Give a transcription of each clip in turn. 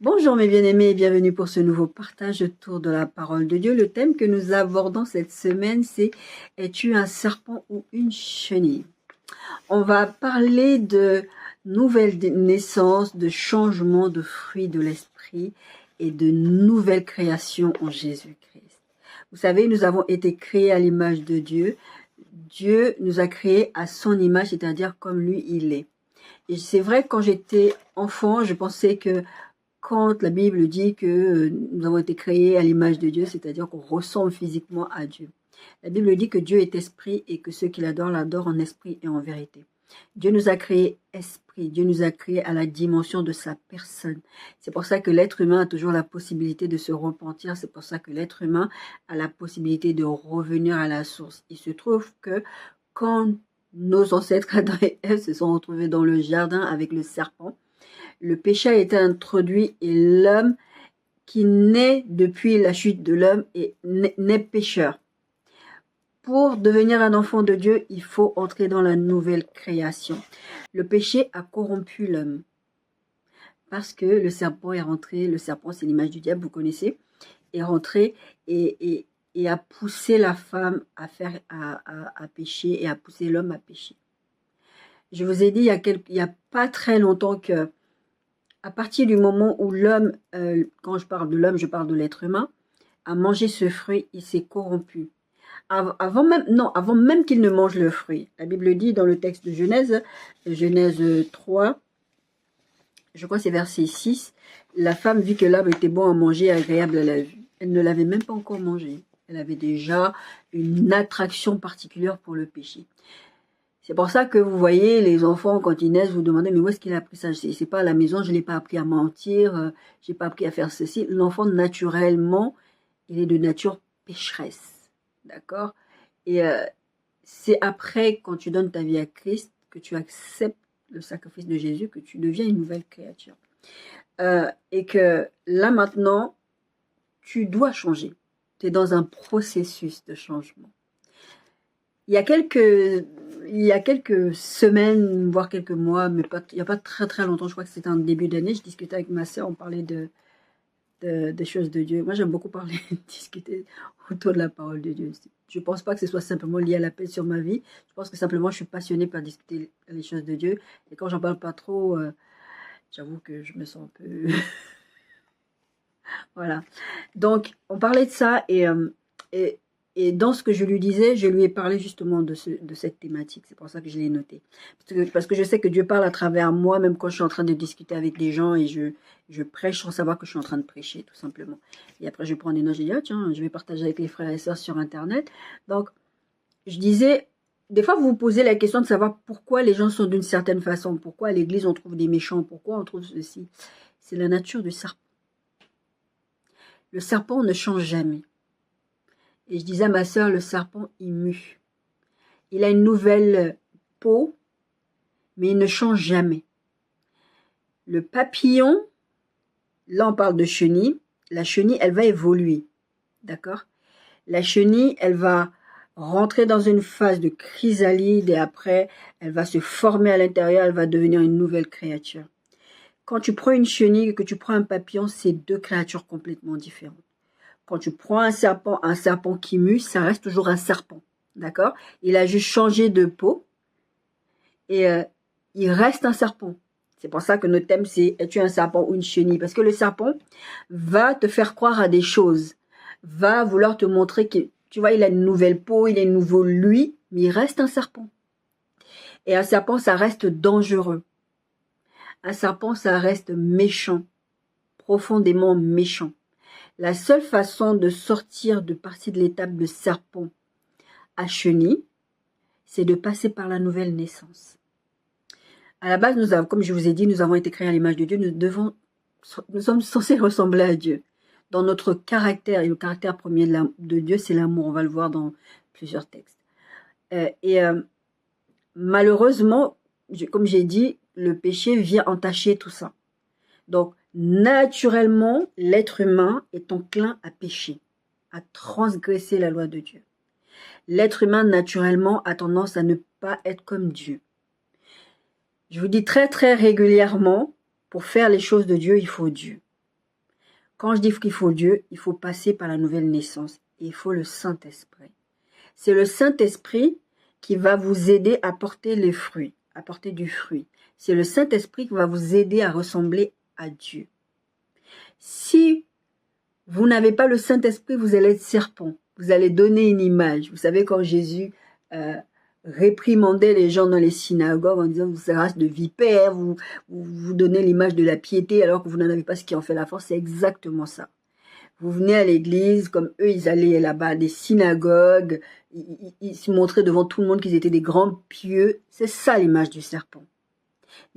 Bonjour mes bien-aimés et bienvenue pour ce nouveau partage autour de la parole de Dieu. Le thème que nous abordons cette semaine, c'est « Es-tu un serpent ou une chenille ?» On va parler de nouvelle naissance, de changement de fruits de l'esprit et de nouvelle création en Jésus-Christ. Vous savez, nous avons été créés à l'image de Dieu. Dieu nous a créés à son image, c'est-à-dire comme lui il est. Et c'est vrai, quand j'étais enfant, je pensais que quand la Bible dit que nous avons été créés à l'image de Dieu, c'est-à-dire qu'on ressemble physiquement à Dieu. La Bible dit que Dieu est esprit et que ceux qui l'adorent, l'adorent en esprit et en vérité. Dieu nous a créés esprit, Dieu nous a créés à la dimension de sa personne. C'est pour ça que l'être humain a toujours la possibilité de se repentir, c'est pour ça que l'être humain a la possibilité de revenir à la source. Il se trouve que quand nos ancêtres Adam et Ève se sont retrouvés dans le jardin avec le serpent, le péché a été introduit et l'homme qui naît depuis la chute de l'homme naît pécheur. Pour devenir un enfant de Dieu, il faut entrer dans la nouvelle création. Le péché a corrompu l'homme parce que le serpent est rentré, le serpent c'est l'image du diable, vous connaissez, est rentré et a poussé la femme à pécher et a poussé l'homme à pécher. Je vous ai dit il y a pas très longtemps que à partir du moment où l'homme, quand je parle de l'homme, je parle de l'être humain, a mangé ce fruit, il s'est corrompu. Avant même qu'il ne mange le fruit. La Bible dit dans le texte de Genèse 3, je crois que c'est verset 6, la femme vit que l'arbre était bon à manger, agréable à la vue. Elle ne l'avait même pas encore mangé. Elle avait déjà une attraction particulière pour le péché. C'est pour ça que vous voyez les enfants, quand ils naissent, vous demandez, mais où est-ce qu'il a appris ça? C'est pas à la maison, je ne l'ai pas appris à mentir, je n'ai pas appris à faire ceci. L'enfant, naturellement, il est de nature pécheresse. D'accord? Et c'est après, quand tu donnes ta vie à Christ, que tu acceptes le sacrifice de Jésus, que tu deviens une nouvelle créature. Et que là, maintenant, tu dois changer. Tu es dans un processus de changement. Il y a quelques semaines, voire quelques mois, mais il n'y a pas très très longtemps, je crois que c'était en début d'année, je discutais avec ma sœur, on parlait des choses de Dieu. Moi, j'aime beaucoup parler, discuter autour de la parole de Dieu. Je ne pense pas que ce soit simplement lié à l'appel sur ma vie. Je pense que simplement, je suis passionnée par discuter les choses de Dieu. Et quand j'en parle pas trop, j'avoue que je me sens un peu... Voilà. Donc, on parlait de ça et dans ce que je lui disais, je lui ai parlé justement de cette thématique. C'est pour ça que je l'ai noté. Parce que je sais que Dieu parle à travers moi, même quand je suis en train de discuter avec des gens et je prêche sans savoir que je suis en train de prêcher, tout simplement. Et après, je prends des notes, je dis, ah, tiens, je vais partager avec les frères et sœurs sur Internet. Donc, je disais, des fois, vous vous posez la question de savoir pourquoi les gens sont d'une certaine façon, pourquoi à l'église on trouve des méchants, pourquoi on trouve ceci. C'est la nature du serpent. Le serpent ne change jamais. Et je disais à ma sœur, le serpent, il mue. Il a une nouvelle peau, mais il ne change jamais. Le papillon, là on parle de chenille. La chenille, elle va évoluer. D'accord? La chenille, elle va rentrer dans une phase de chrysalide et après, elle va se former à l'intérieur, elle va devenir une nouvelle créature. Quand tu prends une chenille et que tu prends un papillon, c'est deux créatures complètement différentes. Quand tu prends un serpent qui mue, ça reste toujours un serpent. D'accord? Il a juste changé de peau et il reste un serpent. C'est pour ça que notre thème, c'est « Es-tu un serpent ou une chenille ?» Parce que le serpent va te faire croire à des choses, va vouloir te montrer que, tu vois, il a une nouvelle peau, il a une nouvelle lui, mais il reste un serpent. Et un serpent, ça reste dangereux. Un serpent, ça reste méchant, profondément méchant. La seule façon de sortir de partie de l'étape de serpent à chenille, c'est de passer par la nouvelle naissance. À la base, comme je vous ai dit, nous avons été créés à l'image de Dieu. Nous sommes censés ressembler à Dieu. Dans notre caractère, et le caractère premier de Dieu, c'est l'amour. On va le voir dans plusieurs textes. Malheureusement, comme j'ai dit, le péché vient entacher tout ça. Donc, naturellement, l'être humain est enclin à pécher, à transgresser la loi de Dieu. L'être humain, naturellement, a tendance à ne pas être comme Dieu. Je vous dis très très régulièrement, pour faire les choses de Dieu, il faut Dieu. Quand je dis qu'il faut Dieu, il faut passer par la nouvelle naissance. Et il faut le Saint-Esprit. C'est le Saint-Esprit qui va vous aider à porter les fruits, à porter du fruit. C'est le Saint-Esprit qui va vous aider à ressembler à Dieu. Si vous n'avez pas le Saint-Esprit, vous allez être serpent. Vous allez donner une image. Vous savez, quand Jésus réprimandait les gens dans les synagogues en disant, vous êtes race de vipères, vous donnez l'image de la piété alors que vous n'en avez pas ce qui en fait la force. C'est exactement ça. Vous venez à l'église, comme eux, ils allaient là-bas, des synagogues, ils se montraient devant tout le monde qu'ils étaient des grands pieux. C'est ça l'image du serpent.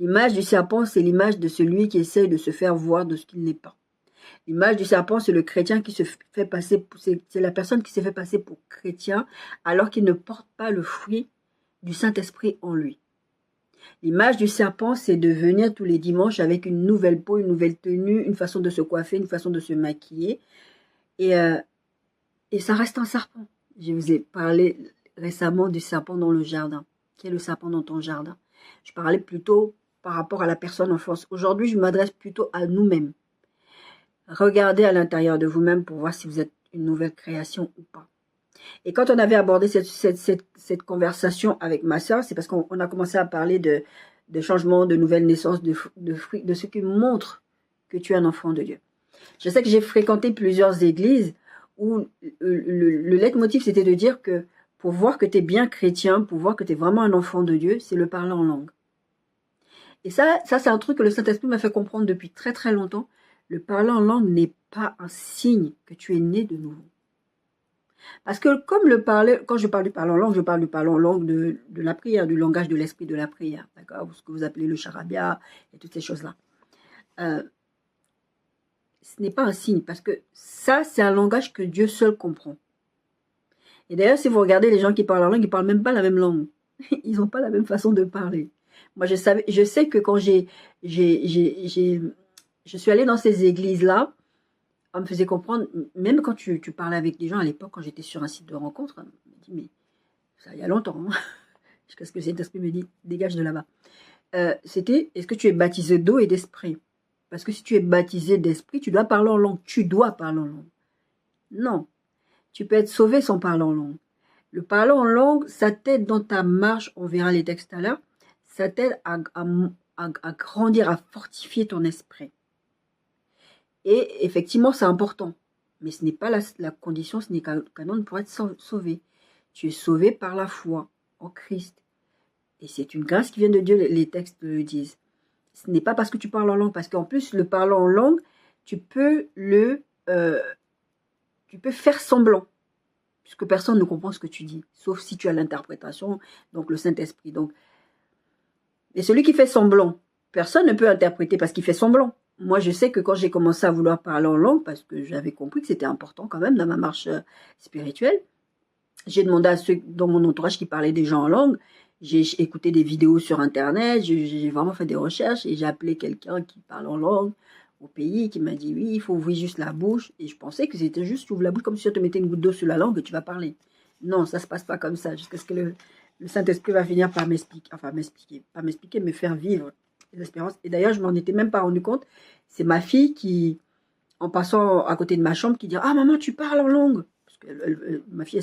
L'image du serpent, c'est l'image de celui qui essaye de se faire voir de ce qu'il n'est pas. L'image du serpent, c'est le chrétien qui se fait passer, c'est la personne qui s'est fait passer pour chrétien alors qu'il ne porte pas le fruit du Saint-Esprit en lui. L'image du serpent, c'est de venir tous les dimanches avec une nouvelle peau, une nouvelle tenue, une façon de se coiffer, une façon de se maquiller. Et ça reste un serpent. Je vous ai parlé récemment du serpent dans le jardin. Qui est le serpent dans ton jardin? Je parlais plutôt par rapport à la personne en face. Aujourd'hui, je m'adresse plutôt à nous-mêmes. Regardez à l'intérieur de vous-même pour voir si vous êtes une nouvelle création ou pas. Et quand on avait abordé cette conversation avec ma soeur, c'est parce qu'on a commencé à parler de changement, de nouvelle naissance, de fruits, de ce qui montre que tu es un enfant de Dieu. Je sais que j'ai fréquenté plusieurs églises où le leitmotiv, c'était de dire que pour voir que tu es bien chrétien, pour voir que tu es vraiment un enfant de Dieu, c'est le parler en langue. Et ça c'est un truc que le Saint-Esprit m'a fait comprendre depuis très très longtemps. Le parler en langue n'est pas un signe que tu es né de nouveau. Parce que comme quand je parle du parler en langue, je parle du parler en langue de la prière, du langage de l'esprit de la prière, d'accord, ce que vous appelez le charabia et toutes ces choses-là. Ce n'est pas un signe, parce que ça, c'est un langage que Dieu seul comprend. Et d'ailleurs, si vous regardez les gens qui parlent en langue, ils ne parlent même pas la même langue. Ils n'ont pas la même façon de parler. Moi, je sais que quand je suis allée dans ces églises-là, on me faisait comprendre, même quand tu parlais avec des gens à l'époque, quand j'étais sur un site de rencontre, on me dit, mais ça il y a longtemps, hein, jusqu'à ce que cet esprit me dit, dégage de là-bas. C'était, est-ce que tu es baptisé d'eau et d'esprit? Parce que si tu es baptisé d'esprit, tu dois parler en langue. Tu dois parler en langue. Non, tu peux être sauvé sans parler en langue. Le parler en langue, ça t'aide dans ta marche, on verra les textes à l'heure, ça t'aide à grandir, à fortifier ton esprit. Et effectivement, c'est important. Mais ce n'est pas la condition, ce n'est qu'un canon pour être sauvé. Tu es sauvé par la foi en Christ. Et c'est une grâce qui vient de Dieu, les textes le disent. Ce n'est pas parce que tu parles en langue, parce qu'en plus, le parler en langue, tu peux faire semblant, puisque personne ne comprend ce que tu dis, sauf si tu as l'interprétation, donc le Saint-Esprit. Et celui qui fait semblant, personne ne peut interpréter parce qu'il fait semblant. Moi, je sais que quand j'ai commencé à vouloir parler en langue, parce que j'avais compris que c'était important quand même dans ma marche spirituelle, j'ai demandé à ceux dans mon entourage qui parlaient des gens en langue, j'ai écouté des vidéos sur Internet, j'ai vraiment fait des recherches et j'ai appelé quelqu'un qui parle en langue au pays qui m'a dit oui, il faut ouvrir juste la bouche. Et je pensais que c'était juste tu ouvres la bouche comme si on te mettait une goutte d'eau sur la langue et tu vas parler. Non, ça ne se passe pas comme ça, jusqu'à ce que le Saint-Esprit va finir par m'expliquer, me faire vivre l'espérance. Et d'ailleurs, je m'en étais même pas rendu compte. C'est ma fille qui, en passant à côté de ma chambre, qui dit ah maman, tu parles en langue. Parce que ma fille, elle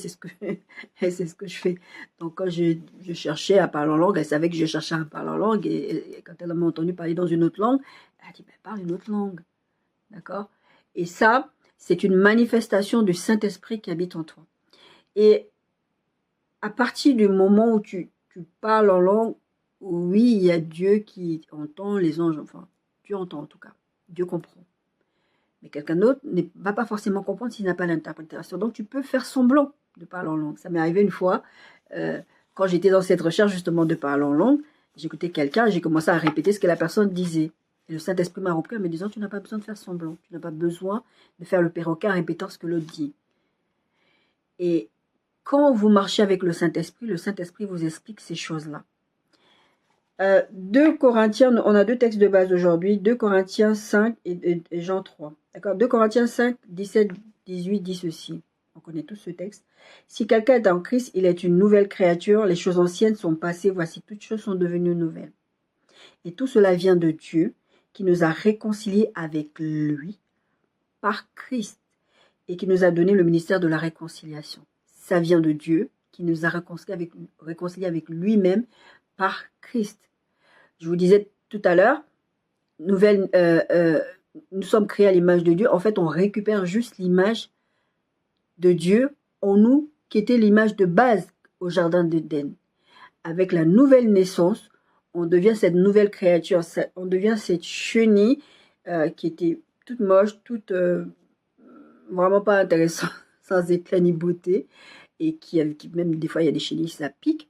sait ce que je fais. Donc quand je cherchais à parler en langue, elle savait que je cherchais à parler en langue. Et quand elle m'a entendu parler dans une autre langue, elle a dit ben, parle une autre langue. D'accord? Et ça, c'est une manifestation du Saint-Esprit qui habite en toi. Et à partir du moment où tu parles en langue, oui, il y a Dieu qui entend, les anges, enfin, Dieu entend en tout cas, Dieu comprend. Mais quelqu'un d'autre ne va pas forcément comprendre s'il n'a pas l'interprétation. Donc tu peux faire semblant de parler en langue. Ça m'est arrivé une fois, quand j'étais dans cette recherche justement de parler en langue, j'écoutais quelqu'un et j'ai commencé à répéter ce que la personne disait. Et le Saint-Esprit m'a repris en me disant, tu n'as pas besoin de faire semblant, tu n'as pas besoin de faire le perroquet en répétant ce que l'autre dit. Et quand vous marchez avec le Saint-Esprit vous explique ces choses-là. 2 Corinthiens, on a 2 textes de base aujourd'hui, 2 Corinthiens 5 et Jean 3. D'accord, 2 Corinthiens 5, 17, 18 dit ceci. On connaît tous ce texte. Si quelqu'un est en Christ, il est une nouvelle créature, les choses anciennes sont passées, voici toutes choses sont devenues nouvelles. Et tout cela vient de Dieu, qui nous a réconciliés avec lui par Christ et qui nous a donné le ministère de la réconciliation. Ça vient de Dieu qui nous a réconciliés avec lui-même par Christ. Je vous disais tout à l'heure, nous sommes créés à l'image de Dieu. En fait, on récupère juste l'image de Dieu en nous, qui était l'image de base au jardin d'Éden. Avec la nouvelle naissance, on devient cette nouvelle créature, on devient cette chenille qui était toute moche, toute vraiment pas intéressante, sans éclat ni beauté, et qui même des fois il y a des chenilles, ça pique.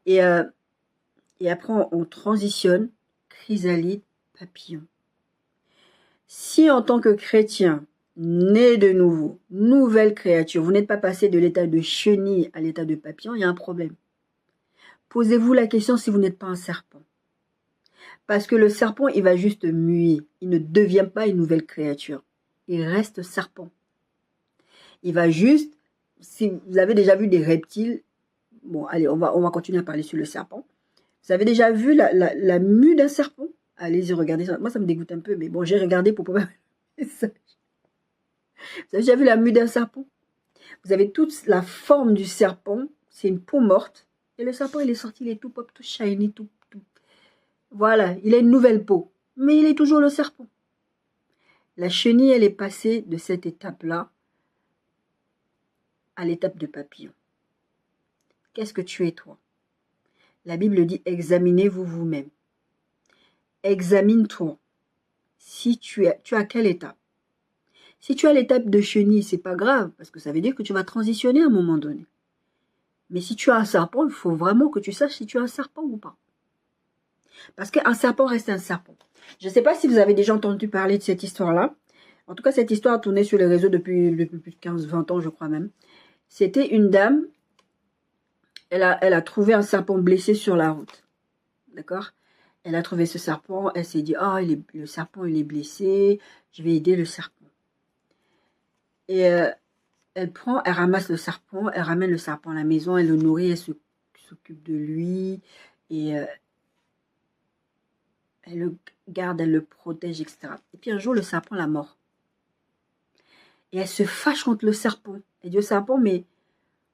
Et après on transitionne, chrysalide, papillon. Si en tant que chrétien, né de nouveau, nouvelle créature, vous n'êtes pas passé de l'état de chenille à l'état de papillon, il y a un problème. Posez-vous la question si vous n'êtes pas un serpent. Parce que le serpent, il va juste muer. Il ne devient pas une nouvelle créature. Il reste serpent. Il va juste, si vous avez déjà vu des reptiles, bon, allez, on va continuer à parler sur le serpent. Vous avez déjà vu la mue d'un serpent? Allez-y, regardez ça. Moi, ça me dégoûte un peu, mais bon, j'ai regardé pour pouvoir... Vous avez déjà vu la mue d'un serpent? Vous avez toute la forme du serpent. C'est une peau morte. Et le serpent, il est sorti, il est tout pop, tout shiny, tout. Voilà, il a une nouvelle peau. Mais il est toujours le serpent. La chenille, elle est passée de cette étape-là à l'étape de papillon. Qu'est-ce que tu es, toi? La Bible dit, examinez-vous vous-même. Examine-toi. Si tu as quelle étape? Si tu as l'étape de chenille, c'est pas grave, parce que ça veut dire que tu vas transitionner à un moment donné. Mais si tu as un serpent, il faut vraiment que tu saches si tu as un serpent ou pas. Parce qu'un serpent reste un serpent. Je ne sais pas si vous avez déjà entendu parler de cette histoire-là. En tout cas, cette histoire a tourné sur les réseaux depuis plus de 15-20 ans, je crois même. C'était une dame, elle a trouvé un serpent blessé sur la route. D'accord? Elle a trouvé ce serpent, elle s'est dit, ah, le serpent, il est blessé, je vais aider le serpent. Et elle ramasse le serpent, elle ramène le serpent à la maison, elle le nourrit, elle s'occupe de lui, et elle le garde, elle le protège, etc. Et puis un jour, le serpent la mord. Et elle se fâche contre le serpent. Elle dit au serpent, mais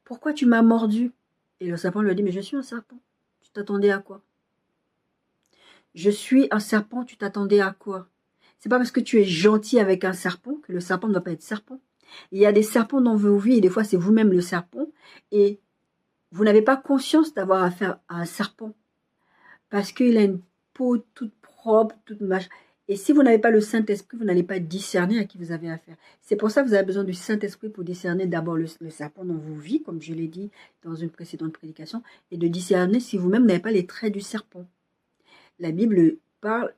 pourquoi tu m'as mordu? Et le serpent lui a dit, mais je suis un serpent. Tu t'attendais à quoi? Je suis un serpent, tu t'attendais à quoi? C'est pas parce que tu es gentil avec un serpent que le serpent ne doit pas être serpent. Il y a des serpents dans vos vies et des fois c'est vous-même le serpent et vous n'avez pas conscience d'avoir affaire à un serpent parce qu'il a une peau toute propre, toute machin. Et si vous n'avez pas le Saint-Esprit, vous n'allez pas discerner à qui vous avez affaire. C'est pour ça que vous avez besoin du Saint-Esprit pour discerner d'abord le serpent dans vos vies, comme je l'ai dit dans une précédente prédication, et de discerner si vous-même n'avez pas les traits du serpent. La Bible parle,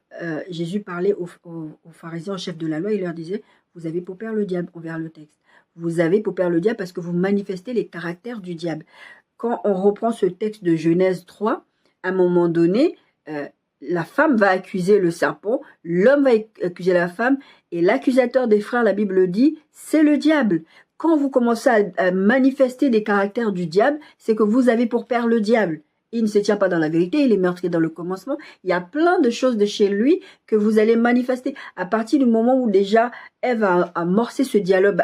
Jésus parlait aux pharisiens, aux chefs de la loi, il leur disait, vous avez pour père le diable, envers le texte. Vous avez pour père le diable parce que vous manifestez les caractères du diable. Quand on reprend ce texte de Genèse 3, à un moment donné, la femme va accuser le serpent, l'homme va accuser la femme, et l'accusateur des frères, la Bible dit, c'est le diable. Quand vous commencez à manifester des caractères du diable, c'est que vous avez pour père le diable. Il ne se tient pas dans la vérité, il est meurtrier dans le commencement. Il y a plein de choses de chez lui que vous allez manifester. À partir du moment où déjà Ève a amorcé ce dialogue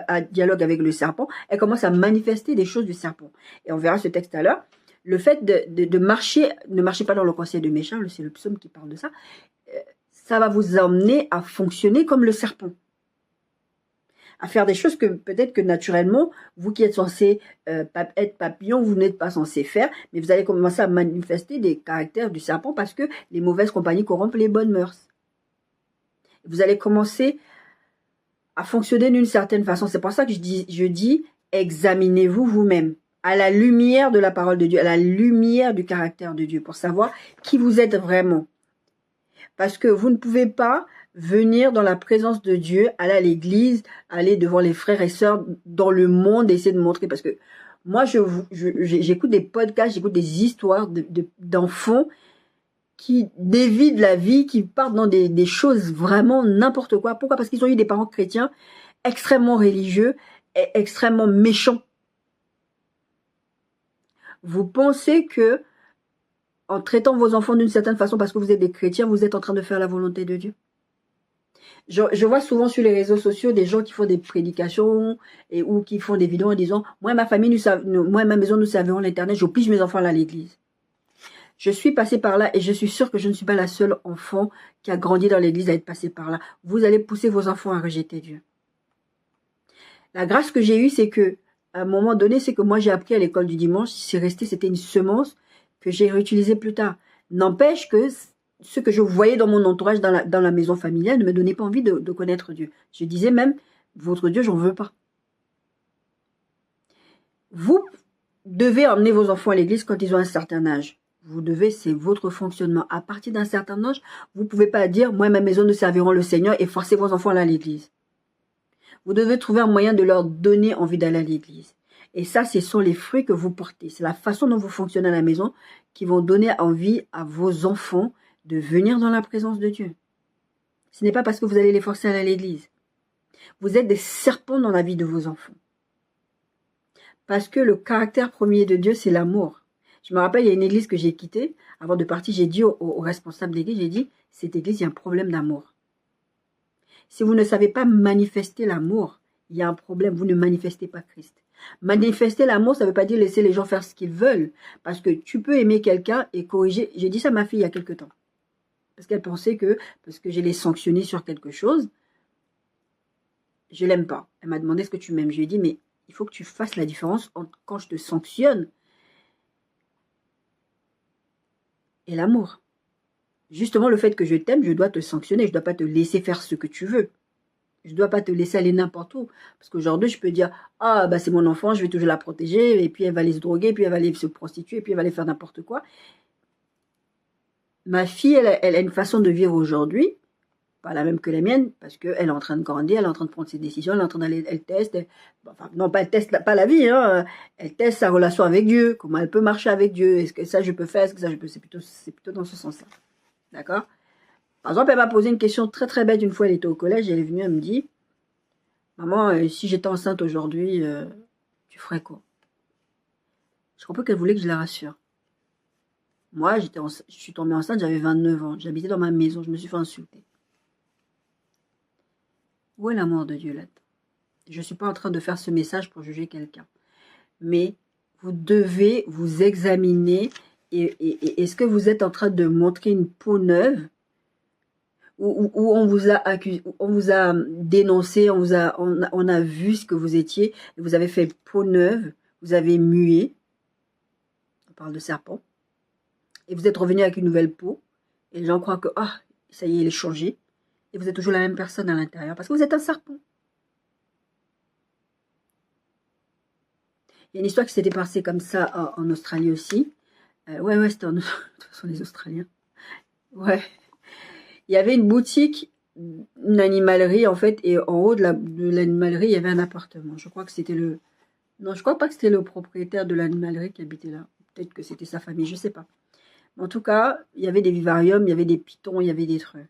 avec le serpent, elle commence à manifester des choses du serpent. Et on verra ce texte à l'heure. Le fait de marcher, ne marchez pas dans le conseil de méchants, c'est le psaume qui parle de ça, ça va vous emmener à fonctionner comme le serpent. À faire des choses que peut-être que naturellement, vous qui êtes censé être papillon, vous n'êtes pas censé faire, mais vous allez commencer à manifester des caractères du serpent parce que les mauvaises compagnies corrompent les bonnes mœurs. Vous allez commencer à fonctionner d'une certaine façon. C'est pour ça que je dis examinez-vous vous-même à la lumière de la parole de Dieu, à la lumière du caractère de Dieu, pour savoir qui vous êtes vraiment. Parce que vous ne pouvez pas venir dans la présence de Dieu, aller à l'église, aller devant les frères et sœurs dans le monde, essayer de montrer. Parce que moi, j'écoute des podcasts, j'écoute des histoires d'enfants qui dévient de la vie, qui partent dans des choses vraiment n'importe quoi. Pourquoi? Parce qu'ils ont eu des parents chrétiens extrêmement religieux et extrêmement méchants. Vous pensez que en traitant vos enfants d'une certaine façon parce que vous êtes des chrétiens, vous êtes en train de faire la volonté de Dieu? Je vois souvent sur les réseaux sociaux des gens qui font des prédications ou qui font des vidéos en disant « Moi, moi et ma maison, nous servirons l'Internet, j'oblige mes enfants à aller à l'église. » Je suis passée par là et je suis sûre que je ne suis pas la seule enfant qui a grandi dans l'église à être passée par là. Vous allez pousser vos enfants à rejeter Dieu. La grâce que j'ai eue, c'est que à un moment donné, c'est que moi j'ai appris à l'école du dimanche, c'est resté, c'était une semence que j'ai réutilisée plus tard. N'empêche que ce que je voyais dans mon entourage, dans la maison familiale, ne me donnait pas envie de connaître Dieu. Je disais même, votre Dieu, j'en veux pas. Vous devez emmener vos enfants à l'église quand ils ont un certain âge. Vous devez, c'est votre fonctionnement. À partir d'un certain âge, vous ne pouvez pas dire, moi et ma maison, nous servirons le Seigneur et forcer vos enfants à aller à l'église. Vous devez trouver un moyen de leur donner envie d'aller à l'église. Et ça, ce sont les fruits que vous portez. C'est la façon dont vous fonctionnez à la maison qui vont donner envie à vos enfants de venir dans la présence de Dieu. Ce n'est pas parce que vous allez les forcer à aller à l'église. Vous êtes des serpents dans la vie de vos enfants. Parce que le caractère premier de Dieu, c'est l'amour. Je me rappelle, il y a une église que j'ai quittée. Avant de partir, j'ai dit au responsable de l'église, j'ai dit, cette église, il y a un problème d'amour. Si vous ne savez pas manifester l'amour, il y a un problème, vous ne manifestez pas Christ. Manifester l'amour, ça ne veut pas dire laisser les gens faire ce qu'ils veulent. Parce que tu peux aimer quelqu'un et corriger. J'ai dit ça à ma fille il y a quelque temps. Parce qu'elle pensait que, parce que je l'ai sanctionnée sur quelque chose, je ne l'aime pas. Elle m'a demandé, est-ce que tu m'aimes? Je lui ai dit, mais il faut que tu fasses la différence entre quand je te sanctionne et l'amour. Justement, le fait que je t'aime, je dois te sanctionner. Je ne dois pas te laisser faire ce que tu veux. Je ne dois pas te laisser aller n'importe où. Parce qu'aujourd'hui, je peux dire, ah, bah, c'est mon enfant, je vais toujours la protéger, et puis elle va aller se droguer, puis elle va aller se prostituer, puis elle va aller faire n'importe quoi. Ma fille, elle a une façon de vivre aujourd'hui, pas la même que la mienne, parce qu'elle est en train de grandir, elle est en train de prendre ses décisions, elle est en train d'aller, elle teste, enfin, non, pas elle teste, pas la vie, hein, elle teste sa relation avec Dieu, comment elle peut marcher avec Dieu, est-ce que ça je peux faire, est-ce que ça je peux, c'est plutôt dans ce sens-là. D'accord? Par exemple, elle m'a posé une question très très bête une fois, elle était au collège, elle est venue, elle me dit, maman, si j'étais enceinte aujourd'hui, tu ferais quoi? Je comprends qu'elle voulait que je la rassure. Moi, je suis tombée enceinte, j'avais 29 ans, j'habitais dans ma maison, je me suis fait insulter. Où est l'amour de Dieu là-dedans? Je ne suis pas en train de faire ce message pour juger quelqu'un. Mais vous devez vous examiner et est-ce que vous êtes en train de montrer une peau neuve où on vous a accusé, on vous a dénoncé, on a vu ce que vous étiez, et vous avez fait peau neuve, vous avez mué, on parle de serpent, et vous êtes revenu avec une nouvelle peau, et les gens croient que, ah, ça y est, il est changé, et vous êtes toujours la même personne à l'intérieur, parce que vous êtes un serpent. Il y a une histoire qui s'était passée comme ça en Australie aussi. Ouais, c'était de toute façon les Australiens. Ouais. Il y avait une boutique, une animalerie en fait, et en haut de l'animalerie, il y avait un appartement. Je crois que c'était le... Non, je crois pas que c'était le propriétaire de l'animalerie qui habitait là. Peut-être que c'était sa famille, je sais pas. Mais en tout cas, il y avait des vivariums, il y avait des pitons, il y avait des trucs.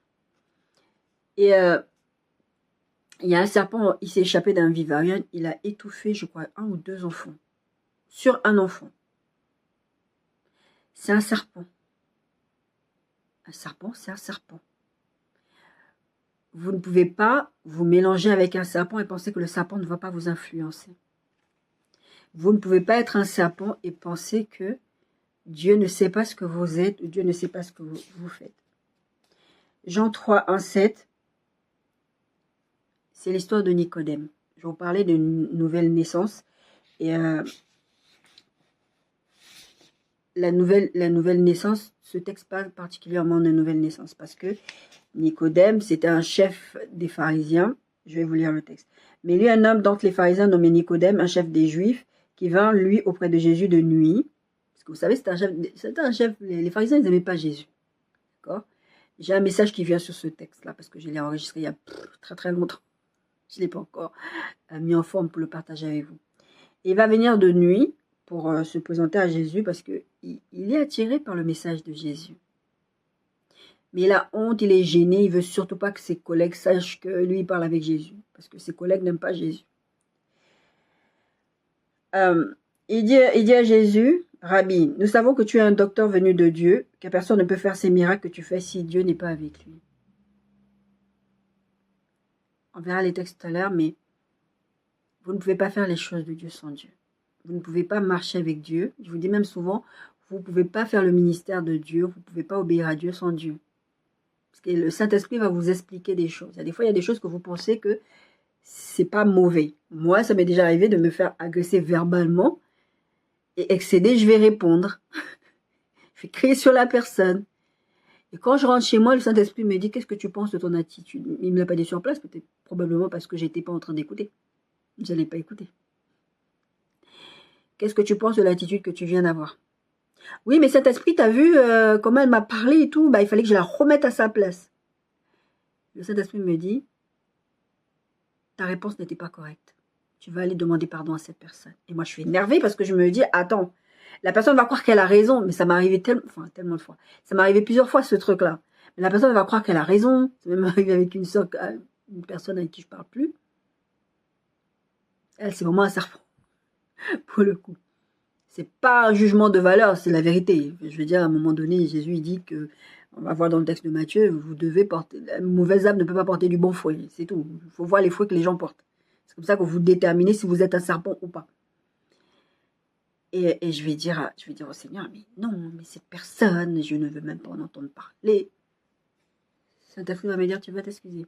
Et il y a un serpent, il s'est échappé d'un vivarium, il a étouffé, je crois, 1 ou 2 enfants. Sur un enfant. C'est un serpent. Un serpent, c'est un serpent. Vous ne pouvez pas vous mélanger avec un serpent et penser que le serpent ne va pas vous influencer. Vous ne pouvez pas être un serpent et penser que Dieu ne sait pas ce que vous êtes, ou Dieu ne sait pas ce que vous faites. Jean 3, 1, 7, c'est l'histoire de Nicodème. Je vais vous parler d'une nouvelle naissance. Et la nouvelle naissance, ce texte parle particulièrement de nouvelle naissance parce que Nicodème, c'était un chef des pharisiens. Je vais vous lire le texte. Mais lui, un homme d'entre les pharisiens nommé Nicodème, un chef des Juifs, qui vint, lui, auprès de Jésus de nuit. Parce que vous savez, c'était un chef, les pharisiens, ils n'aimaient pas Jésus. D'accord? J'ai un message qui vient sur ce texte-là, parce que je l'ai enregistré il y a très très longtemps. Je ne l'ai pas encore mis en forme pour le partager avec vous. Et il va venir de nuit pour se présenter à Jésus, parce qu'il est attiré par le message de Jésus. Mais il a honte, il est gêné, il ne veut surtout pas que ses collègues sachent que lui, il parle avec Jésus. Parce que ses collègues n'aiment pas Jésus. Il dit à Jésus, Rabbi, nous savons que tu es un docteur venu de Dieu, que personne ne peut faire ces miracles que tu fais si Dieu n'est pas avec lui. On verra les textes tout à l'heure, mais vous ne pouvez pas faire les choses de Dieu sans Dieu. Vous ne pouvez pas marcher avec Dieu. Je vous dis même souvent, vous ne pouvez pas faire le ministère de Dieu, vous ne pouvez pas obéir à Dieu sans Dieu. Parce que le Saint-Esprit va vous expliquer des choses. Des fois, il y a des choses que vous pensez que c'est pas mauvais. Moi, ça m'est déjà arrivé de me faire agresser verbalement et excéder, je vais répondre. Je vais crier sur la personne. Et quand je rentre chez moi, le Saint-Esprit me dit, qu'est-ce que tu penses de ton attitude? Il ne me l'a pas dit sur place, peut-être probablement parce que je n'étais pas en train d'écouter. Je n'allais pas écouter. Qu'est-ce que tu penses de l'attitude que tu viens d'avoir? Oui, mais Saint-Esprit, t'as vu comment elle m'a parlé et tout, il fallait que je la remette à sa place. Le Saint-Esprit me dit, ta réponse n'était pas correcte. Tu vas aller demander pardon à cette personne. Et moi, je suis énervée parce que je me dis, attends, la personne va croire qu'elle a raison, mais ça m'est arrivé tellement de fois. Ça m'est arrivé plusieurs fois, ce truc-là. Mais la personne va croire qu'elle a raison. Ça m'est arrivé avec une personne avec qui je ne parle plus. Elle, c'est vraiment un serpent, pour le coup. C'est pas un jugement de valeur, c'est la vérité. Je veux dire, à un moment donné, Jésus, il dit que, on va voir dans le texte de Matthieu, vous devez porter, la mauvaise âme ne peut pas porter du bon fruit. C'est tout. Il faut voir les fruits que les gens portent. C'est comme ça que vous déterminez si vous êtes un serpent ou pas. Et je vais dire au Seigneur, mais non, mais cette personne, je ne veux même pas en entendre parler. Saint-Esprit va me dire, tu vas t'excuser.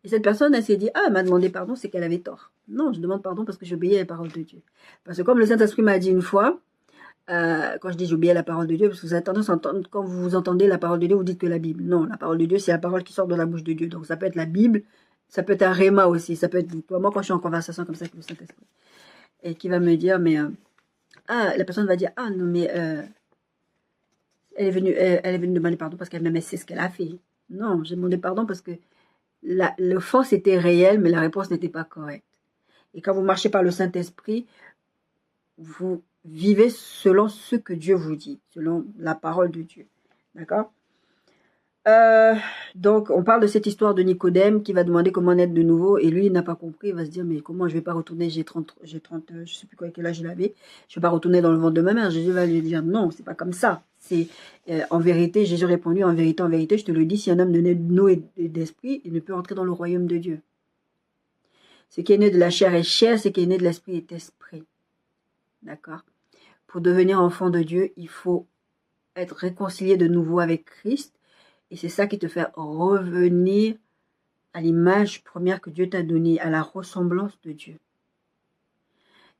Et cette personne, elle s'est dit, elle m'a demandé pardon, c'est qu'elle avait tort. Non, je demande pardon parce que j'obéis à la parole de Dieu. Parce que comme le Saint-Esprit m'a dit une fois, quand je dis j'obéis à la parole de Dieu, parce que vous avez tendance à entendre, quand vous entendez la parole de Dieu, vous dites que la Bible. Non, la parole de Dieu, c'est la parole qui sort de la bouche de Dieu. Donc ça peut être la Bible, ça peut être un réma aussi, ça peut être moi quand je suis en conversation comme ça avec le Saint-Esprit. Et qui va me dire, mais la personne va dire, non mais elle est venue demander pardon parce qu'elle même sait ce qu'elle a fait. Non, j'ai demandé pardon parce que l'offense était réelle, mais la réponse n'était pas correcte. Et quand vous marchez par le Saint-Esprit, vous vivez selon ce que Dieu vous dit, selon la parole de Dieu. D'accord? Donc, on parle de cette histoire de Nicodème qui va demander comment naître de nouveau, et lui, il n'a pas compris, il va se dire, mais comment je vais pas retourner, j'ai 30, je sais plus quel âge il avait, je vais pas retourner dans le ventre de ma mère. Jésus va lui dire, non, c'est pas comme ça. C'est en vérité, Jésus répondit, en vérité, je te le dis, si un homme ne naît de eau et d'esprit, il ne peut entrer dans le royaume de Dieu. Ce qui est né de la chair est chair, ce qui est né de l'esprit est esprit. D'accord? Pour devenir enfant de Dieu, il faut être réconcilié de nouveau avec Christ. Et c'est ça qui te fait revenir à l'image première que Dieu t'a donnée, à la ressemblance de Dieu.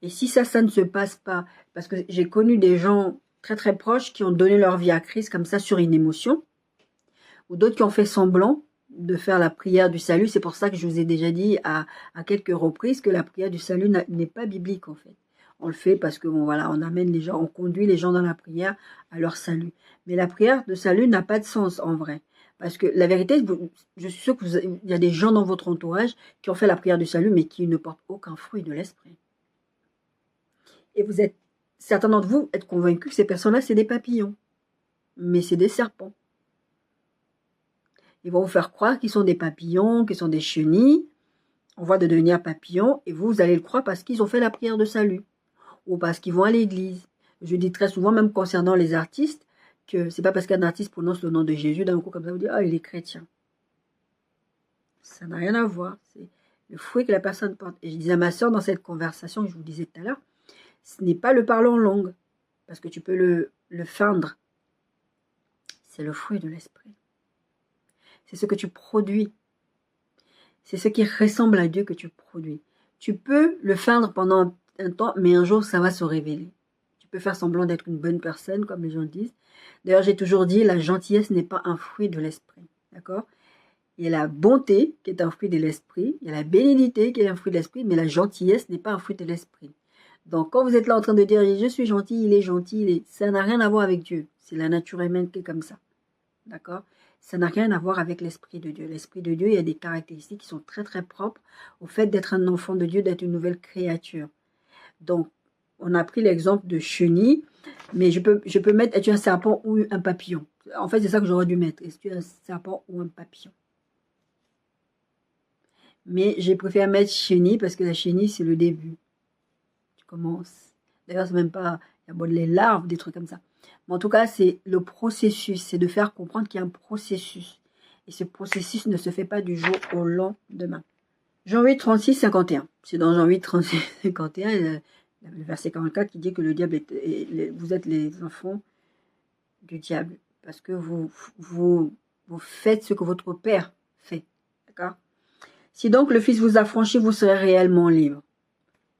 Et si ça ne se passe pas, parce que j'ai connu des gens très très proches qui ont donné leur vie à Christ comme ça sur une émotion, ou d'autres qui ont fait semblant de faire la prière du salut. C'est pour ça que je vous ai déjà dit à quelques reprises que la prière du salut n'est pas biblique en fait. On le fait parce que bon voilà, on amène les gens, on conduit les gens dans la prière à leur salut. Mais la prière de salut n'a pas de sens en vrai. Parce que la vérité, je suis sûre qu'il y a des gens dans votre entourage qui ont fait la prière du salut, mais qui ne portent aucun fruit de l'esprit. Et vous êtes, certains d'entre vous, êtes convaincus que ces personnes-là, c'est des papillons. Mais c'est des serpents. Ils vont vous faire croire qu'ils sont des papillons, qu'ils sont des chenilles. On voit de devenir papillons, et vous allez le croire parce qu'ils ont fait la prière de salut. Ou parce qu'ils vont à l'église. Je dis très souvent, même concernant les artistes, que c'est pas parce qu'un artiste prononce le nom de Jésus, d'un coup comme ça, vous dites, il est chrétien. Ça n'a rien à voir. C'est le fruit que la personne porte. Et je disais à ma soeur dans cette conversation que je vous disais tout à l'heure, ce n'est pas le parler en langue, parce que tu peux le feindre. C'est le fruit de l'esprit. C'est ce que tu produis. C'est ce qui ressemble à Dieu que tu produis. Tu peux le feindre pendant un temps, mais un jour, ça va se révéler. Tu peux faire semblant d'être une bonne personne, comme les gens disent. D'ailleurs, j'ai toujours dit, la gentillesse n'est pas un fruit de l'esprit. D'accord? Il y a la bonté, qui est un fruit de l'esprit. Il y a la bénignité, qui est un fruit de l'esprit. Mais la gentillesse n'est pas un fruit de l'esprit. Donc, quand vous êtes là en train de dire, je suis gentil, il est gentil, ça n'a rien à voir avec Dieu. C'est la nature humaine qui est comme ça. D'accord? Ça n'a rien à voir avec l'Esprit de Dieu. L'Esprit de Dieu, il y a des caractéristiques qui sont très très propres au fait d'être un enfant de Dieu, d'être une nouvelle créature. Donc, on a pris l'exemple de chenille, mais je peux mettre, es-tu un serpent ou un papillon? En fait, c'est ça que j'aurais dû mettre. Est-ce que tu es un serpent ou un papillon? Mais j'ai préféré mettre chenille parce que la chenille, c'est le début. Tu commences. D'ailleurs, c'est même pas, il y a les larves, des trucs comme ça. Mais en tout cas, c'est le processus. C'est de faire comprendre qu'il y a un processus. Et ce processus ne se fait pas du jour au lendemain. Jean 8, 36, 51. C'est dans Jean 8, 36, 51, le verset 44 qui dit que le diable vous êtes les enfants du diable. Parce que vous faites ce que votre père fait. D'accord? Si donc le Fils vous a franchi, vous serez réellement libre.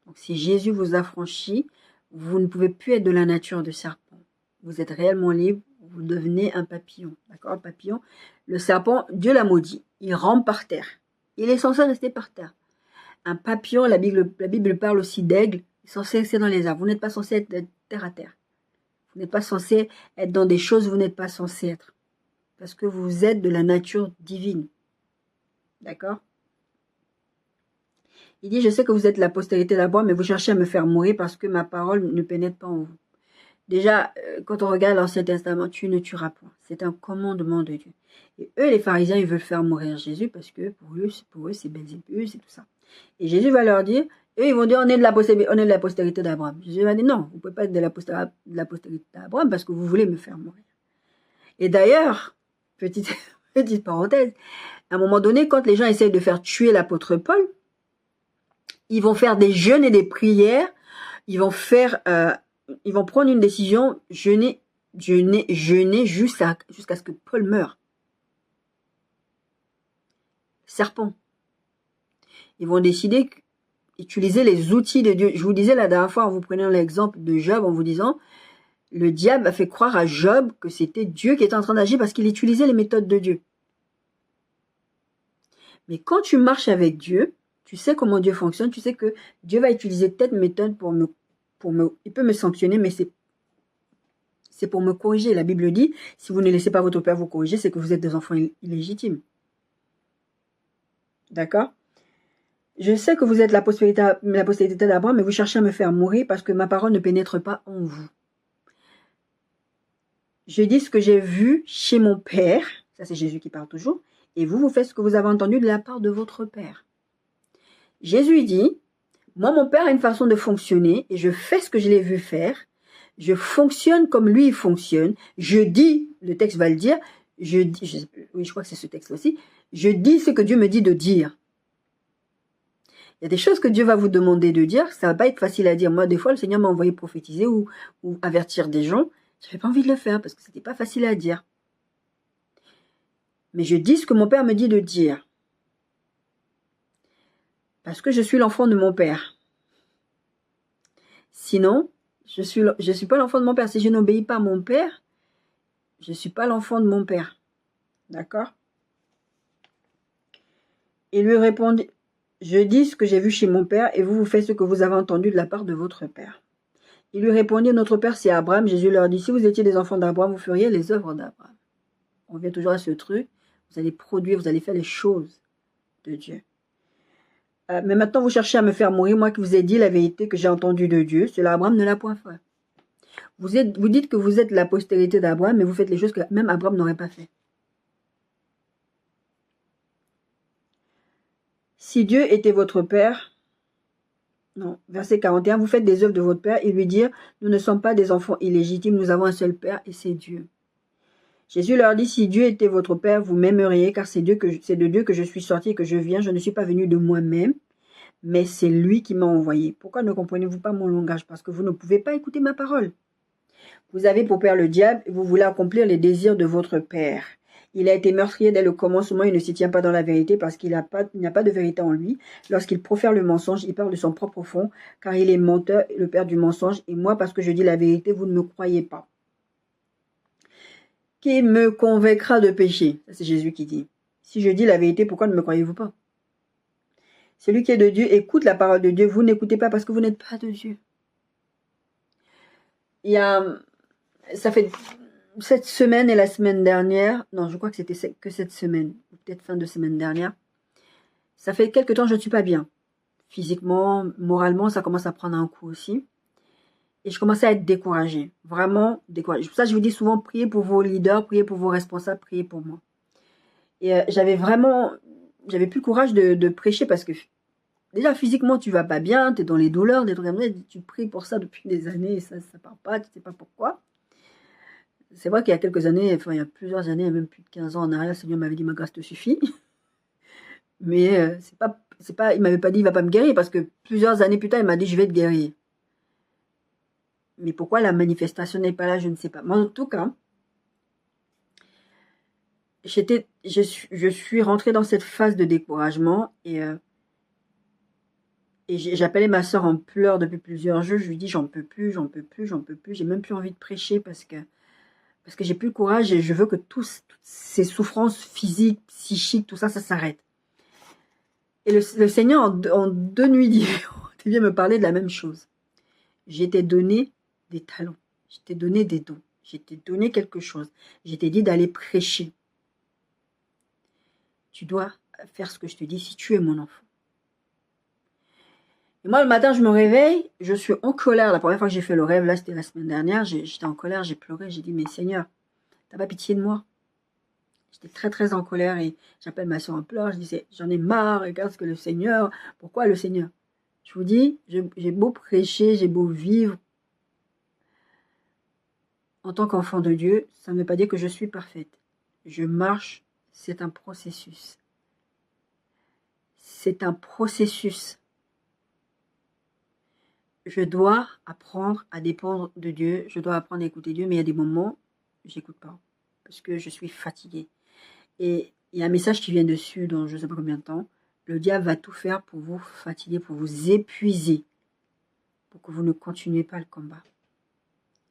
Donc si Jésus vous a franchi, vous ne pouvez plus être de la nature de serpent. Vous êtes réellement libre, vous devenez un papillon. D'accord? Le papillon, le serpent, Dieu l'a maudit. Il rampe par terre. Il est censé rester par terre. Un papillon, la Bible parle aussi d'aigle, il est censé rester dans les arbres. Vous n'êtes pas censé être terre à terre. Vous n'êtes pas censé être dans des choses où vous n'êtes pas censé être. Parce que vous êtes de la nature divine. D'accord? Il dit, je sais que vous êtes la postérité d'Abraham, mais vous cherchez à me faire mourir parce que ma parole ne pénètre pas en vous. Déjà, quand on regarde l'Ancien Testament, tu ne tueras point. C'est un commandement de Dieu. Et eux, les pharisiens, ils veulent faire mourir Jésus parce que pour eux c'est Belzébul, c'est tout ça. Et Jésus va leur dire, eux, ils vont dire, on est de la postérité d'Abraham. Jésus va dire, non, vous ne pouvez pas être de la postérité d'Abraham parce que vous voulez me faire mourir. Et d'ailleurs, petite parenthèse, à un moment donné, quand les gens essayent de faire tuer l'apôtre Paul, ils vont faire des jeûnes et des prières, ils vont prendre une décision, jeûner jusqu'à ce que Paul meure. Serpent. Ils vont décider d'utiliser les outils de Dieu. Je vous disais la dernière fois, en vous prenant l'exemple de Job, en vous disant, le diable a fait croire à Job que c'était Dieu qui était en train d'agir parce qu'il utilisait les méthodes de Dieu. Mais quand tu marches avec Dieu, tu sais comment Dieu fonctionne, tu sais que Dieu va utiliser telle méthode il peut me sanctionner, mais c'est pour me corriger. La Bible dit, si vous ne laissez pas votre père vous corriger, c'est que vous êtes des enfants illégitimes. D'accord? Je sais que vous êtes la postérité d'Abraham, mais vous cherchez à me faire mourir parce que ma parole ne pénètre pas en vous. Je dis ce que j'ai vu chez mon père, ça c'est Jésus qui parle toujours, et vous faites ce que vous avez entendu de la part de votre père. Jésus dit, moi mon père a une façon de fonctionner et je fais ce que je l'ai vu faire, je fonctionne comme lui il fonctionne, je dis, le texte va le dire, oui je crois que c'est ce texte aussi, je dis ce que Dieu me dit de dire. Il y a des choses que Dieu va vous demander de dire, ça va pas être facile à dire. Moi, des fois, le Seigneur m'a envoyé prophétiser ou avertir des gens. Je n'avais pas envie de le faire parce que c'était pas facile à dire. Mais je dis ce que mon père me dit de dire. Parce que je suis l'enfant de mon père. Sinon, je suis pas l'enfant de mon père. Si je n'obéis pas à mon père, je suis pas l'enfant de mon père. D'accord? Il lui répondit, je dis ce que j'ai vu chez mon père et vous faites ce que vous avez entendu de la part de votre père. Il lui répondit, notre père c'est Abraham. Jésus leur dit, si vous étiez des enfants d'Abraham, vous feriez les œuvres d'Abraham. On revient toujours à ce truc. Vous allez produire, vous allez faire les choses de Dieu. Mais maintenant, vous cherchez à me faire mourir, moi qui vous ai dit la vérité que j'ai entendue de Dieu. Cela, Abraham ne l'a point fait. Vous dites que vous êtes la postérité d'Abraham, mais vous faites les choses que même Abraham n'aurait pas fait. Si Dieu était votre père, non, verset 41, vous faites des œuvres de votre père et lui dire, nous ne sommes pas des enfants illégitimes, nous avons un seul père et c'est Dieu. Jésus leur dit, si Dieu était votre père, vous m'aimeriez, car c'est de Dieu que je suis sorti et que je viens. Je ne suis pas venu de moi-même, mais c'est lui qui m'a envoyé. Pourquoi ne comprenez-vous pas mon langage? Parce que vous ne pouvez pas écouter ma parole. Vous avez pour père le diable et vous voulez accomplir les désirs de votre père. Il a été meurtrier dès le commencement, il ne s'y tient pas dans la vérité parce qu'il n'y a pas de vérité en lui. Lorsqu'il profère le mensonge, il parle de son propre fond, car il est menteur, le père du mensonge. Et moi, parce que je dis la vérité, vous ne me croyez pas. Qui me convaincra de péché? Ça, c'est Jésus qui dit. Si je dis la vérité, pourquoi ne me croyez-vous pas? Celui qui est de Dieu écoute la parole de Dieu. Vous n'écoutez pas parce que vous n'êtes pas de Dieu. Ça fait cette semaine et la semaine dernière, non, je crois que c'était que cette semaine, ou peut-être fin de semaine dernière, ça fait quelque temps que je ne suis pas bien. Physiquement, moralement, ça commence à prendre un coup aussi. Et je commençais à être découragée, vraiment découragée. Pour ça, je vous dis souvent, priez pour vos leaders, priez pour vos responsables, priez pour moi. Et j'avais plus le courage de prêcher parce que déjà physiquement, tu vas pas bien, tu es dans les douleurs, des trucs comme ça, tu pries pour ça depuis des années et ça part pas, tu sais pas pourquoi. C'est vrai qu'il y a quelques années, enfin il y a plusieurs années, même plus de 15 ans en arrière, le Seigneur m'avait dit, ma grâce te suffit. Mais c'est pas c'est pas, il m'avait pas dit, il va pas me guérir, parce que plusieurs années plus tard, il m'a dit, je vais te guérir. Mais pourquoi la manifestation n'est pas là, je ne sais pas. Mais en tout cas, je suis rentrée dans cette phase de découragement et j'appelais ma soeur en pleurs depuis plusieurs jours. Je lui dis, j'en peux plus, j'en peux plus, j'en peux plus. J'ai même plus envie de prêcher parce que j'ai plus le courage et je veux que toutes ces souffrances physiques, psychiques, tout ça, ça s'arrête. Et le Seigneur, en 2 nuits différentes, il vient me parler de la même chose. J'ai été donné des talents, j'ai été donné des dons, j'ai été donné quelque chose. J'ai été dit d'aller prêcher. Tu dois faire ce que je te dis si tu es mon enfant. Et moi, le matin, je me réveille, je suis en colère. La première fois que j'ai fait le rêve, là, c'était la semaine dernière, j'étais en colère, j'ai pleuré, j'ai dit, mais Seigneur, t'as pas pitié de moi? J'étais très, très en colère et j'appelle ma soeur en pleurs, je disais, j'en ai marre, regarde ce que le Seigneur, pourquoi le Seigneur? Je vous dis, j'ai beau prêcher, j'ai beau vivre en tant qu'enfant de Dieu, ça ne veut pas dire que je suis parfaite. Je marche, c'est un processus. C'est un processus. Je dois apprendre à dépendre de Dieu, je dois apprendre à écouter Dieu, mais il y a des moments, j'écoute pas, parce que je suis fatiguée. Et il y a un message qui vient dessus dans je ne sais pas combien de temps. Le diable va tout faire pour vous fatiguer, pour vous épuiser, pour que vous ne continuez pas le combat.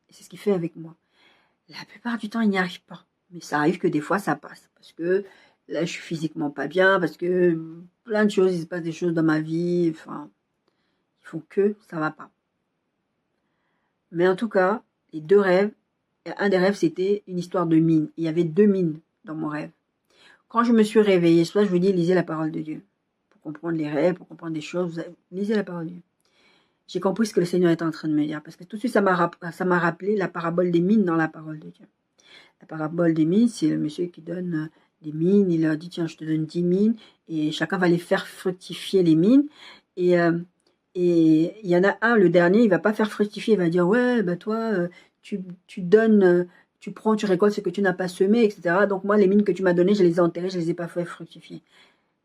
Et c'est ce qu'il fait avec moi. La plupart du temps, il n'y arrive pas. Mais ça arrive que des fois, ça passe. Parce que là, je suis physiquement pas bien, parce que plein de choses, il se passe des choses dans ma vie, enfin, il faut que ça ne va pas. Mais en tout cas, les 2 rêves, un des rêves, c'était une histoire de mine. Il y avait 2 mines dans mon rêve. Quand je me suis réveillée, soit je vous dis, lisez la parole de Dieu. Pour comprendre les rêves, pour comprendre des choses, lisez la parole de Dieu. J'ai compris ce que le Seigneur était en train de me dire. Parce que tout de suite, ça m'a rappelé la parabole des mines dans la parole de Dieu. La parabole des mines, c'est le monsieur qui donne des mines. Il leur dit, tiens, je te donne 10 mines. Et chacun va les faire fructifier, les mines. Et il y en a un, le dernier, il va pas faire fructifier. Il va dire, ouais, bah toi, tu donnes... tu prends, tu récoltes ce que tu n'as pas semé, etc. Donc moi, les mines que tu m'as données, je les ai enterrées, je les ai pas fait fructifier.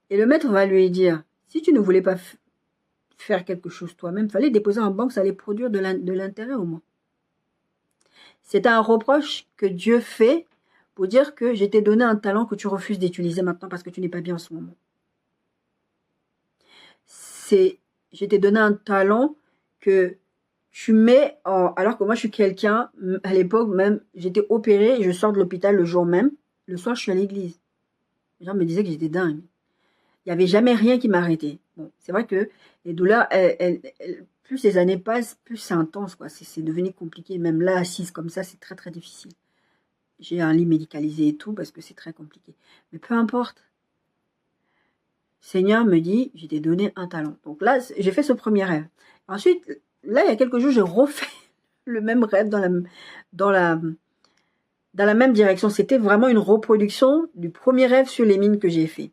Et le maître va lui dire, si tu ne voulais pas faire quelque chose toi-même, fallait déposer en banque, ça allait produire de l'intérêt au moins. C'est un reproche que Dieu fait pour dire que je t'ai donné un talent que tu refuses d'utiliser maintenant parce que tu n'es pas bien en ce moment. Je t'ai donné un talent que tu mets alors que moi je suis quelqu'un, à l'époque même, j'étais opérée et je sors de l'hôpital le jour même. Le soir, je suis à l'église. Les gens me disaient que j'étais dingue. Il n'y avait jamais rien qui m'arrêtait. Bon, c'est vrai que les douleurs, plus les années passent, plus c'est intense, quoi. C'est devenu compliqué. Même là, assise comme ça, c'est très, très difficile. J'ai un lit médicalisé et tout parce que c'est très compliqué. Mais peu importe. Seigneur me dit, je t'ai donné un talent. Donc là, j'ai fait ce premier rêve. Ensuite, là, il y a quelques jours, j'ai refait le même rêve dans la même direction. C'était vraiment une reproduction du premier rêve sur les mines que j'ai fait.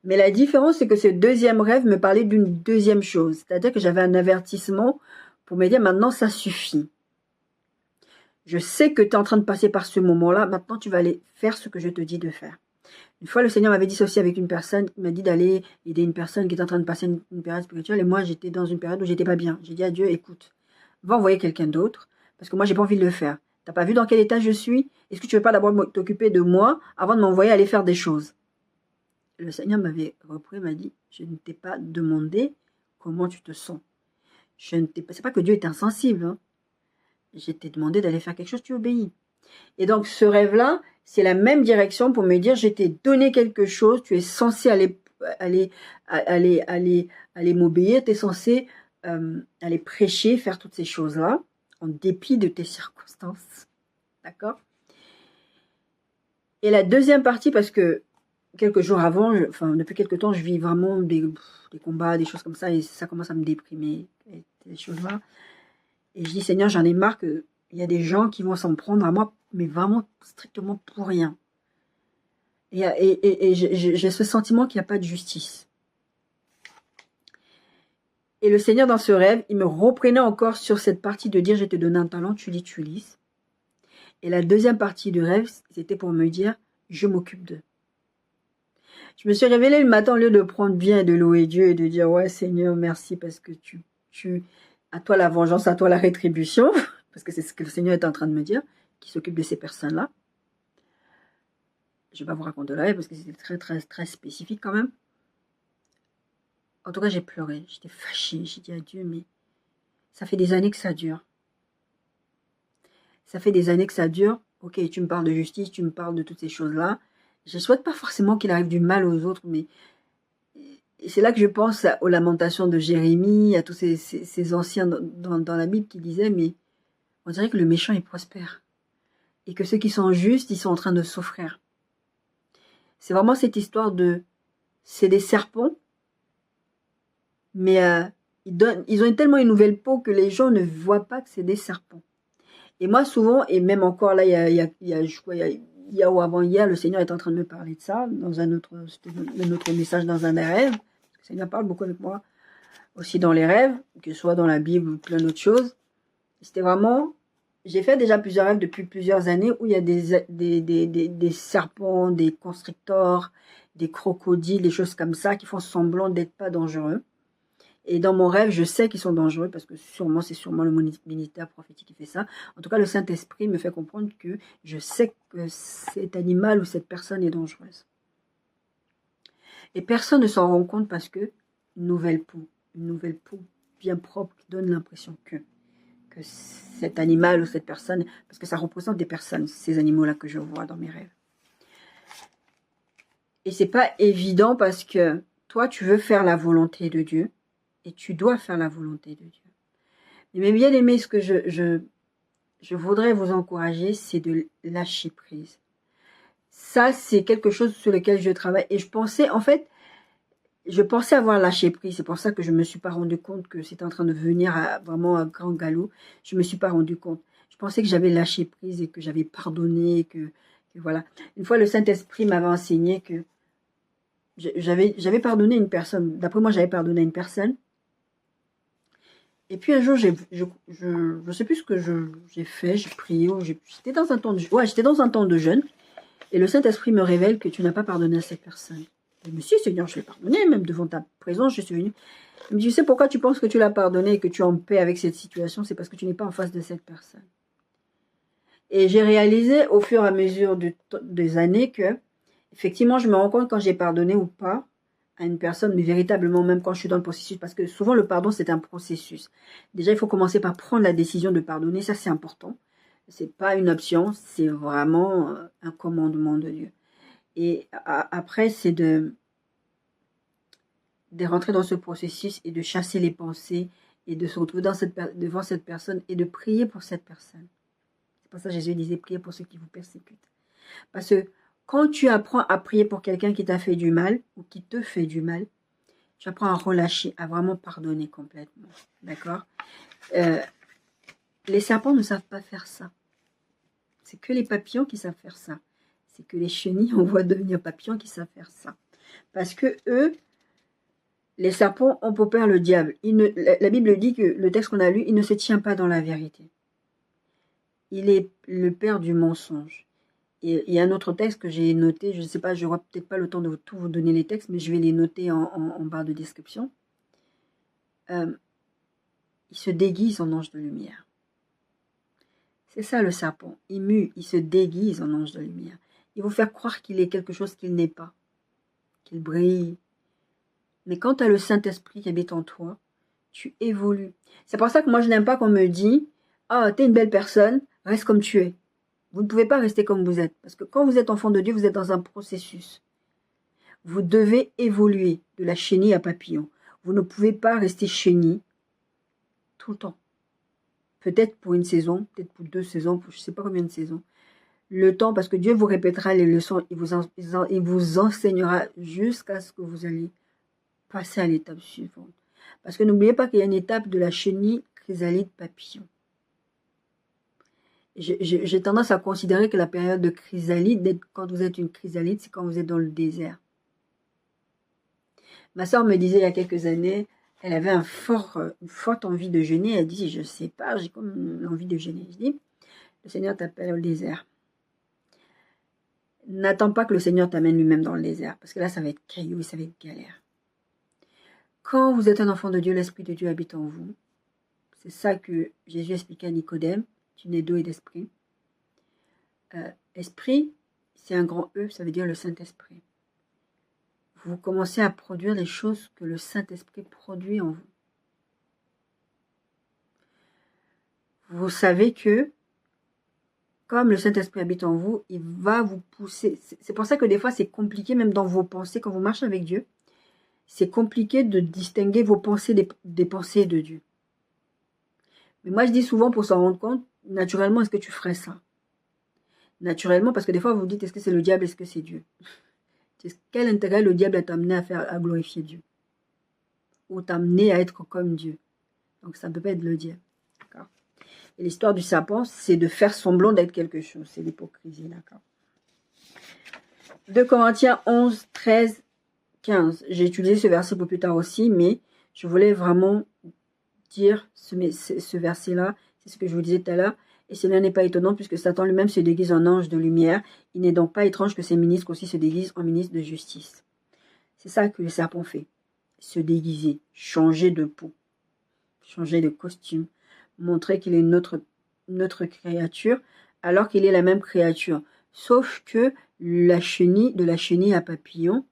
Mais la différence, c'est que ce deuxième rêve me parlait d'une deuxième chose. C'est-à-dire que j'avais un avertissement pour me dire, maintenant, ça suffit. Je sais que tu es en train de passer par ce moment-là. Maintenant, tu vas aller faire ce que je te dis de faire. Une fois, le Seigneur m'avait dit ça aussi avec une personne. Il m'a dit d'aller aider une personne qui était en train de passer une période spirituelle. Et moi, j'étais dans une période où j'étais pas bien. J'ai dit à Dieu, écoute, va envoyer quelqu'un d'autre. Parce que moi, j'ai pas envie de le faire. T'as pas vu dans quel état je suis? Est-ce que tu veux pas d'abord t'occuper de moi avant de m'envoyer aller faire des choses? Le Seigneur m'avait repris, m'a dit, je ne t'ai pas demandé comment tu te sens. C'est pas que Dieu est insensible. Hein. Je t'ai demandé d'aller faire quelque chose, tu obéis. Et donc ce rêve-là, c'est la même direction pour me dire, je t'ai donné quelque chose, tu es censé aller m'obéir, tu es censé aller prêcher, faire toutes ces choses-là, en dépit de tes circonstances. D'accord? Et la deuxième partie, parce que quelques jours avant, depuis quelques temps, je vis vraiment des combats, des choses comme ça, et ça commence à me déprimer, ces choses-là. Et je dis, Seigneur, j'en ai marre qu'il y a des gens qui vont s'en prendre à moi, mais vraiment strictement pour rien. Et j'ai ce sentiment qu'il n'y a pas de justice. Et le Seigneur, dans ce rêve, il me reprenait encore sur cette partie de dire, je te donne un talent, tu l'utilises. Et la deuxième partie du rêve, c'était pour me dire, je m'occupe d'eux. Je me suis réveillée le matin au lieu de prendre bien et de louer Dieu et de dire ouais Seigneur merci parce que à toi la vengeance, à toi la rétribution, parce que c'est ce que le Seigneur est en train de me dire, qui s'occupe de ces personnes-là. Je vais pas vous raconter la parce que c'était très très très spécifique quand même. En tout cas j'ai pleuré, j'étais fâchée, j'ai dit à Dieu mais ça fait des années que ça dure. Ça fait des années que ça dure. Ok, tu me parles de justice, tu me parles de toutes ces choses-là. Je ne souhaite pas forcément qu'il arrive du mal aux autres, mais c'est là que je pense aux lamentations de Jérémie, à tous ces anciens dans la Bible qui disaient, mais on dirait que le méchant est prospère. Et que ceux qui sont justes, ils sont en train de souffrir. C'est vraiment cette histoire de... C'est des serpents, mais ils ont tellement une nouvelle peau que les gens ne voient pas que c'est des serpents. Et moi, souvent, et même encore là, il y a ou avant hier, le Seigneur est en train de me parler de ça, dans un autre message dans un des rêves. Le Seigneur parle beaucoup avec moi, aussi dans les rêves, que ce soit dans la Bible ou plein d'autres choses. C'était vraiment... J'ai fait déjà plusieurs rêves depuis plusieurs années où il y a des serpents, des constrictors, des crocodiles, des choses comme ça qui font semblant d'être pas dangereux. Et dans mon rêve, je sais qu'ils sont dangereux parce que c'est sûrement le ministère prophétique qui fait ça. En tout cas, le Saint-Esprit me fait comprendre que je sais que cet animal ou cette personne est dangereuse. Et personne ne s'en rend compte parce que une nouvelle peau bien propre qui donne l'impression que cet animal ou cette personne, parce que ça représente des personnes, ces animaux-là que je vois dans mes rêves. Et c'est pas évident parce que toi, tu veux faire la volonté de Dieu et tu dois faire la volonté de Dieu. Mais bien aimé, ce que je voudrais vous encourager, c'est de lâcher prise. Ça, c'est quelque chose sur lequel je travaille. Et je pensais avoir lâché prise. C'est pour ça que je ne me suis pas rendu compte que c'était en train de venir vraiment à grand galop. Je ne me suis pas rendu compte. Je pensais que j'avais lâché prise et que j'avais pardonné. Que voilà. Une fois, le Saint-Esprit m'avait enseigné que j'avais pardonné une personne. D'après moi, j'avais pardonné une personne. Et puis un jour, je sais plus ce que j'ai fait. J'ai prié. J'étais dans un temps de jeûne. Et le Saint-Esprit me révèle que tu n'as pas pardonné à cette personne. Je me suis dit, Seigneur, je l'ai pardonné, même devant ta présence, je suis venue. Il me dit, tu sais pourquoi tu penses que tu l'as pardonné et que tu es en paix avec cette situation? C'est parce que tu n'es pas en face de cette personne. Et j'ai réalisé au fur et à mesure des années que, effectivement, je me rends compte quand j'ai pardonné ou pas à une personne, mais véritablement, même quand je suis dans le processus, parce que souvent le pardon, c'est un processus. Déjà, il faut commencer par prendre la décision de pardonner, ça c'est important. C'est pas une option, c'est vraiment un commandement de Dieu. Et après, c'est de rentrer dans ce processus et de chasser les pensées et de se retrouver devant cette personne et de prier pour cette personne. C'est pour ça que Jésus disait, priez pour ceux qui vous persécutent. Parce que quand tu apprends à prier pour quelqu'un qui t'a fait du mal ou qui te fait du mal, tu apprends à relâcher, à vraiment pardonner complètement. D'accord? Les serpents ne savent pas faire ça. C'est que les papillons qui savent faire ça. C'est que les chenilles, on voit devenir papillons qui savent faire ça. Parce que eux, les serpents ont pour père le diable. La Bible dit que, le texte qu'on a lu, il ne se tient pas dans la vérité. Il est le père du mensonge. Et il y a un autre texte que j'ai noté, je ne sais pas, je n'aurai peut-être pas le temps de tout vous donner les textes, mais je vais les noter en barre de description. Il se déguise en ange de lumière. C'est ça le serpent. Il mue, il se déguise en ange de lumière. Il vous faire croire qu'il est quelque chose qu'il n'est pas, qu'il brille. Mais quand tu as le Saint-Esprit qui habite en toi, tu évolues. C'est pour ça que moi, je n'aime pas qu'on me dise « Ah, t'es une belle personne, reste comme tu es. » Vous ne pouvez pas rester comme vous êtes. Parce que quand vous êtes enfant de Dieu, vous êtes dans un processus. Vous devez évoluer de la chenille à papillon. Vous ne pouvez pas rester chenille tout le temps. Peut-être pour une saison, peut-être pour 2 saisons, pour je ne sais pas combien de saisons. Le temps, parce que Dieu vous répétera les leçons, il vous enseignera jusqu'à ce que vous allez passer à l'étape suivante. Parce que n'oubliez pas qu'il y a une étape de la chenille, chrysalide, papillon. J'ai tendance à considérer que la période de chrysalide, quand vous êtes une chrysalide, c'est quand vous êtes dans le désert. Ma soeur me disait il y a quelques années, elle avait une forte envie de jeûner. Elle dit, je ne sais pas, j'ai comme envie de jeûner. Je dis, le Seigneur t'appelle au désert. n'attends pas que le Seigneur t'amène lui-même dans le désert. Parce que là, ça va être caillou et ça va être galère. Quand vous êtes un enfant de Dieu, l'Esprit de Dieu habite en vous. C'est ça que Jésus expliquait à Nicodème. Tu n'es d'eau et d'esprit. Esprit, c'est un grand E, ça veut dire le Saint-Esprit. Vous commencez à produire les choses que le Saint-Esprit produit en vous. Vous savez que, comme le Saint-Esprit habite en vous, il va vous pousser. C'est pour ça que des fois, c'est compliqué, même dans vos pensées, quand vous marchez avec Dieu, c'est compliqué de distinguer vos pensées des pensées de Dieu. Mais moi, je dis souvent, pour s'en rendre compte, naturellement, est-ce que tu ferais ça? Naturellement, parce que des fois, vous vous dites, est-ce que c'est le diable, est-ce que c'est Dieu? Quel intérêt le diable a t'amené à glorifier Dieu? Ou t'amener à être comme Dieu? Donc, ça ne peut pas être le diable. D'accord? Et l'histoire du serpent, c'est de faire semblant d'être quelque chose. C'est l'hypocrisie, d'accord? 2 Corinthiens 11, 13, 15. J'ai utilisé ce verset pour plus tard aussi, mais je voulais vraiment dire ce verset-là. C'est ce que je vous disais tout à l'heure. Et cela n'est pas étonnant puisque Satan lui-même se déguise en ange de lumière. Il n'est donc pas étrange que ses ministres aussi se déguisent en ministres de justice. C'est ça que le serpent fait. Se déguiser, changer de peau, changer de costume, montrer qu'il est une autre créature alors qu'il est la même créature. Sauf que de la chenille à papillon,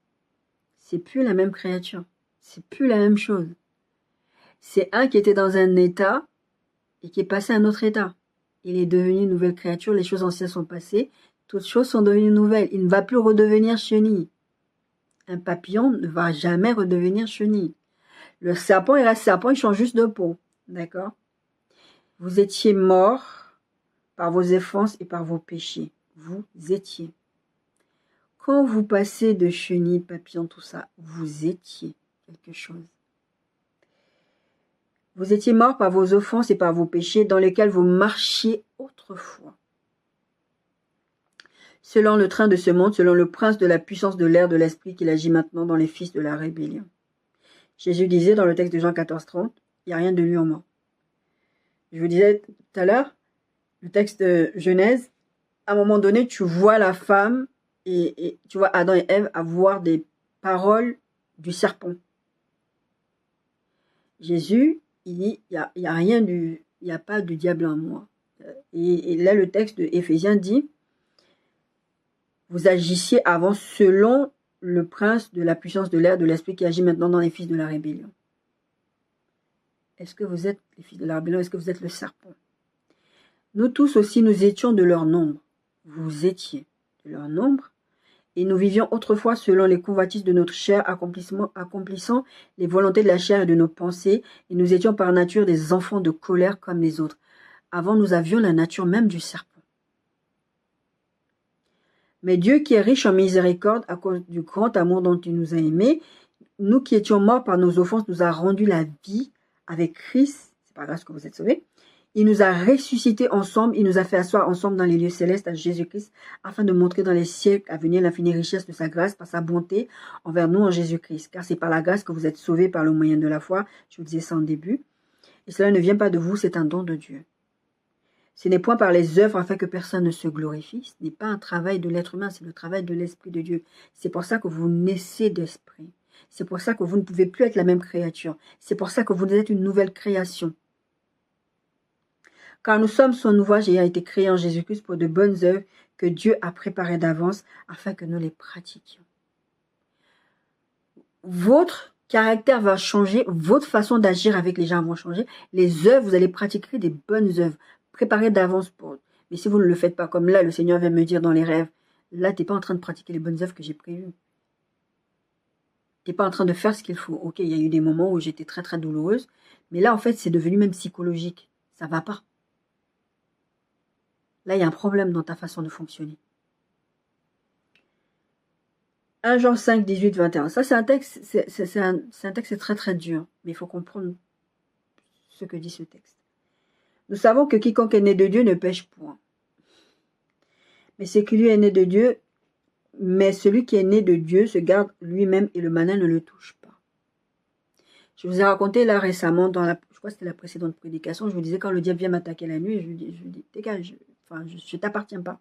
c'est plus la même créature. C'est plus la même chose. C'est un qui était dans un état et qui est passé à un autre état. Il est devenu une nouvelle créature, les choses anciennes sont passées, toutes choses sont devenues nouvelles. Il ne va plus redevenir chenille. Un papillon ne va jamais redevenir chenille. Le serpent, il reste serpent, il change juste de peau. D'accord? Vous étiez mort par vos offenses et par vos péchés. Vous étiez. Quand vous passez de chenille, papillon, tout ça, vous étiez quelque chose. Vous étiez mort par vos offenses et par vos péchés dans lesquels vous marchiez autrefois. Selon le train de ce monde, selon le prince de la puissance de l'air de l'esprit qu'il agit maintenant dans les fils de la rébellion. Jésus disait dans le texte de Jean 14, 30, il n'y a rien de lui en moi. Je vous disais tout à l'heure, le texte de Genèse, à un moment donné, tu vois la femme et tu vois Adam et Ève avoir des paroles du serpent. Jésus, il dit, il n'y a pas de diable en moi. Et là, le texte de Éphésiens dit, vous agissiez avant selon le prince de la puissance de l'air de l'esprit qui agit maintenant dans les fils de la rébellion. Est-ce que vous êtes les fils de la rébellion? Est-ce que vous êtes le serpent? Nous tous aussi, nous étions de leur nombre. Vous étiez de leur nombre. Et nous vivions autrefois selon les convoitises de notre chair, accomplissant les volontés de la chair et de nos pensées, et nous étions par nature des enfants de colère comme les autres. Avant, nous avions la nature même du serpent. Mais Dieu qui est riche en miséricorde, à cause du grand amour dont il nous a aimés, nous qui étions morts par nos offenses, nous a rendu la vie avec Christ. C'est pas grâce que vous êtes sauvés. Il nous a ressuscités ensemble, il nous a fait asseoir ensemble dans les lieux célestes à Jésus-Christ, afin de montrer dans les siècles à venir l'infinie richesse de sa grâce par sa bonté envers nous en Jésus-Christ. Car c'est par la grâce que vous êtes sauvés par le moyen de la foi. Je vous disais ça en début. Et cela ne vient pas de vous, c'est un don de Dieu. Ce n'est point par les œuvres afin que personne ne se glorifie. Ce n'est pas un travail de l'être humain, c'est le travail de l'Esprit de Dieu. C'est pour ça que vous naissez d'esprit. C'est pour ça que vous ne pouvez plus être la même créature. C'est pour ça que vous êtes une nouvelle création. Car nous sommes son ouvrage ayant été créé en Jésus-Christ pour de bonnes œuvres que Dieu a préparées d'avance afin que nous les pratiquions. Votre caractère va changer, votre façon d'agir avec les gens va changer. Les œuvres, vous allez pratiquer des bonnes œuvres, préparées d'avance pour eux. Mais si vous ne le faites pas comme là, le Seigneur vient me dire dans les rêves, là, tu n'es pas en train de pratiquer les bonnes œuvres que j'ai prévues. Tu n'es pas en train de faire ce qu'il faut. Ok, il y a eu des moments où j'étais très très douloureuse, mais là, en fait, c'est devenu même psychologique. Ça ne va pas. Là, il y a un problème dans ta façon de fonctionner. 1 Jean 5, 18, 21. Ça, c'est un texte, c'est un texte très très dur, mais il faut comprendre ce que dit ce texte. Nous savons que quiconque est né de Dieu ne pêche point. Mais celui qui est né de Dieu, mais celui qui est né de Dieu se garde lui-même et le malin ne le touche pas. Je vous ai raconté là récemment, je crois que c'était la précédente prédication, je vous disais quand le diable vient m'attaquer la nuit, je lui dis dégage, je t'appartiens pas.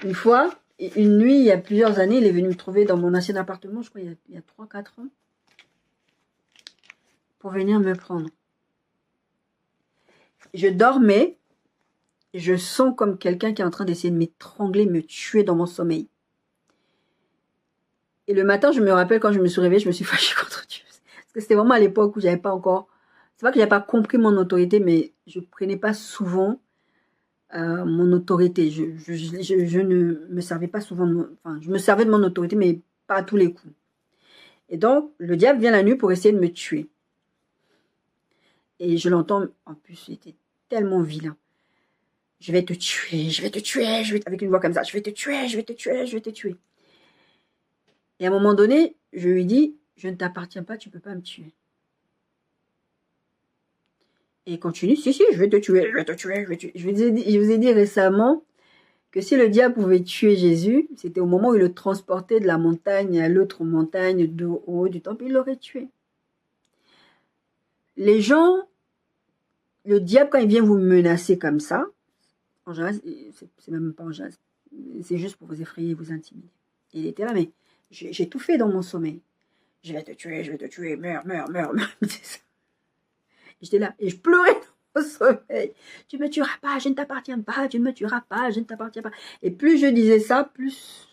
Une fois, une nuit, il y a plusieurs années, il est venu me trouver dans mon ancien appartement, je crois, il y a 3-4 ans, pour venir me prendre. Je dormais, je sens comme quelqu'un qui est en train d'essayer de m'étrangler, me tuer dans mon sommeil. Et le matin, je me rappelle, quand je me suis réveillée, je me suis fâchée contre Dieu. Parce que c'était vraiment à l'époque où j'avais pas encore... C'est pas que j'avais pas compris mon autorité, mais je prenais pas souvent mon autorité. Je ne me servais pas souvent de enfin, je me servais de mon autorité, mais pas à tous les coups. Et donc, le diable vient la nuit pour essayer de me tuer. Et je l'entends, en plus, il était tellement vilain. Je vais te tuer, je vais te tuer, avec une voix comme ça, je vais te tuer, je vais te tuer, je vais te tuer. Et à un moment donné, je lui dis, je ne t'appartiens pas, tu ne peux pas me tuer. Et il continue, si, je vais te tuer, je vais te tuer, je vais te tuer. Je vous ai dit récemment que si le diable pouvait tuer Jésus, c'était au moment où il le transportait de la montagne à l'autre montagne, au haut du temple, il l'aurait tué. Les gens, le diable, quand il vient vous menacer comme ça, en général, c'est même pas en général, c'est juste pour vous effrayer, vous intimider. Et il était là, mais j'ai tout fait dans mon sommeil. Je vais te tuer, meurs. J'étais là et je pleurais au sommeil. Tu ne me tueras pas, je ne t'appartiens pas, tu ne me tueras pas, je ne t'appartiens pas. Et plus je disais ça, plus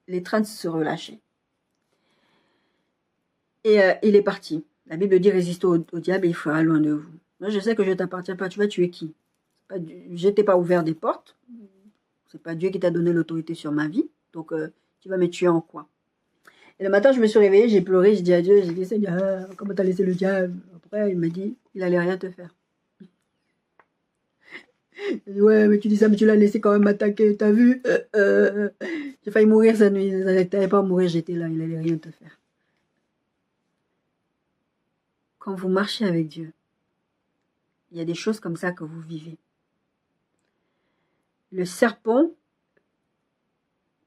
les trains se relâchaient. Et il est parti. La Bible dit, résistez au diable et il fera loin de vous. Moi, je sais que je ne t'appartiens pas. Tu vas tuer qui? Je t'ai pas ouvert des portes. C'est pas Dieu qui t'a donné l'autorité sur ma vie. Donc, tu vas me tuer en quoi? Et le matin, je me suis réveillée, j'ai pleuré, j'ai dit à Dieu, j'ai dit, Seigneur, comment t'as laissé le diable? Après, il m'a dit, il allait rien te faire. J'ai dit, ouais, mais tu dis ça, mais tu l'as laissé quand même m'attaquer, t'as vu? J'ai failli mourir cette nuit, t'avais pas à mourir, j'étais là, il allait rien te faire. Quand vous marchez avec Dieu, il y a des choses comme ça que vous vivez. Le serpent,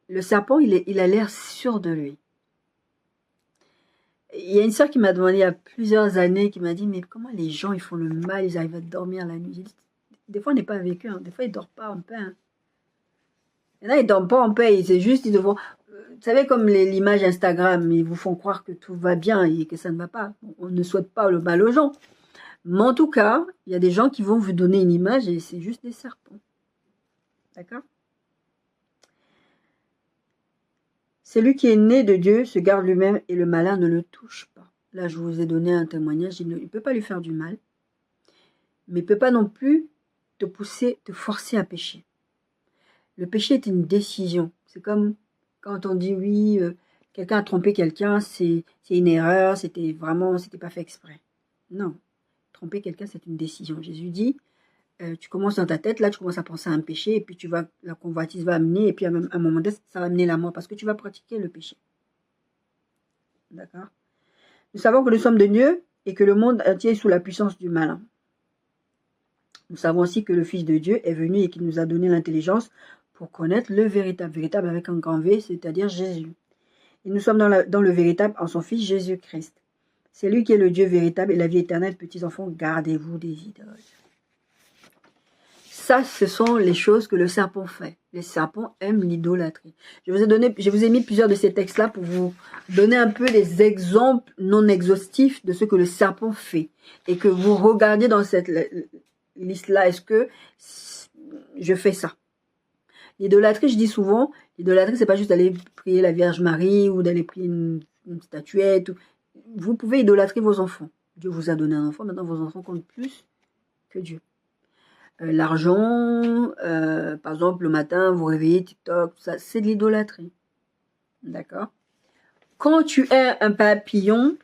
il a l'air sûr de lui. Il y a une soeur qui m'a demandé il y a plusieurs années, qui m'a dit, mais comment les gens, ils font le mal, ils arrivent à dormir la nuit? J'ai dit, des fois, on n'est pas avec eux, hein. Des fois, ils ne dorment pas en paix. Hein. Il y en a, ils ne dorment pas en paix, c'est juste, ils devront... Vous savez, comme l'image Instagram, ils vous font croire que tout va bien et que ça ne va pas. On ne souhaite pas le mal aux gens. Mais en tout cas, il y a des gens qui vont vous donner une image et c'est juste des serpents. D'accord? Celui qui est né de Dieu se garde lui-même et le malin ne le touche pas. Là, je vous ai donné un témoignage. Il ne peut pas lui faire du mal, mais il ne peut pas non plus te pousser, te forcer à pécher. Le péché est une décision. C'est comme quand on dit oui, quelqu'un a trompé quelqu'un, c'est une erreur, c'était pas fait exprès. Non, tromper quelqu'un, c'est une décision. Jésus dit, tu commences dans ta tête, là tu commences à penser à un péché, et puis la convoitise va amener, et puis à un moment donné, ça va amener la mort, parce que tu vas pratiquer le péché. D'accord? Nous savons que nous sommes de Dieu, et que le monde entier est sous la puissance du malin. Nous savons aussi que le Fils de Dieu est venu et qu'il nous a donné l'intelligence pour connaître le véritable avec un grand V, c'est-à-dire Jésus. Et nous sommes dans le véritable en son Fils Jésus-Christ. C'est lui qui est le Dieu véritable et la vie éternelle. Petits enfants, gardez-vous des idoles. Ça, ce sont les choses que le serpent fait. Les serpents aiment l'idolâtrie. Je vous ai mis plusieurs de ces textes-là pour vous donner un peu des exemples non exhaustifs de ce que le serpent fait. Et que vous regardiez dans cette liste-là, est-ce que je fais ça? L'idolâtrie, je dis souvent, l'idolâtrie, c'est pas juste d'aller prier la Vierge Marie ou d'aller prier une statuette. Vous pouvez idolâtrer vos enfants. Dieu vous a donné un enfant, maintenant vos enfants comptent plus que Dieu. L'argent, par exemple, le matin, vous réveillez, TikTok, tout ça, c'est de l'idolâtrie. D'accord? Quand tu es un papillon,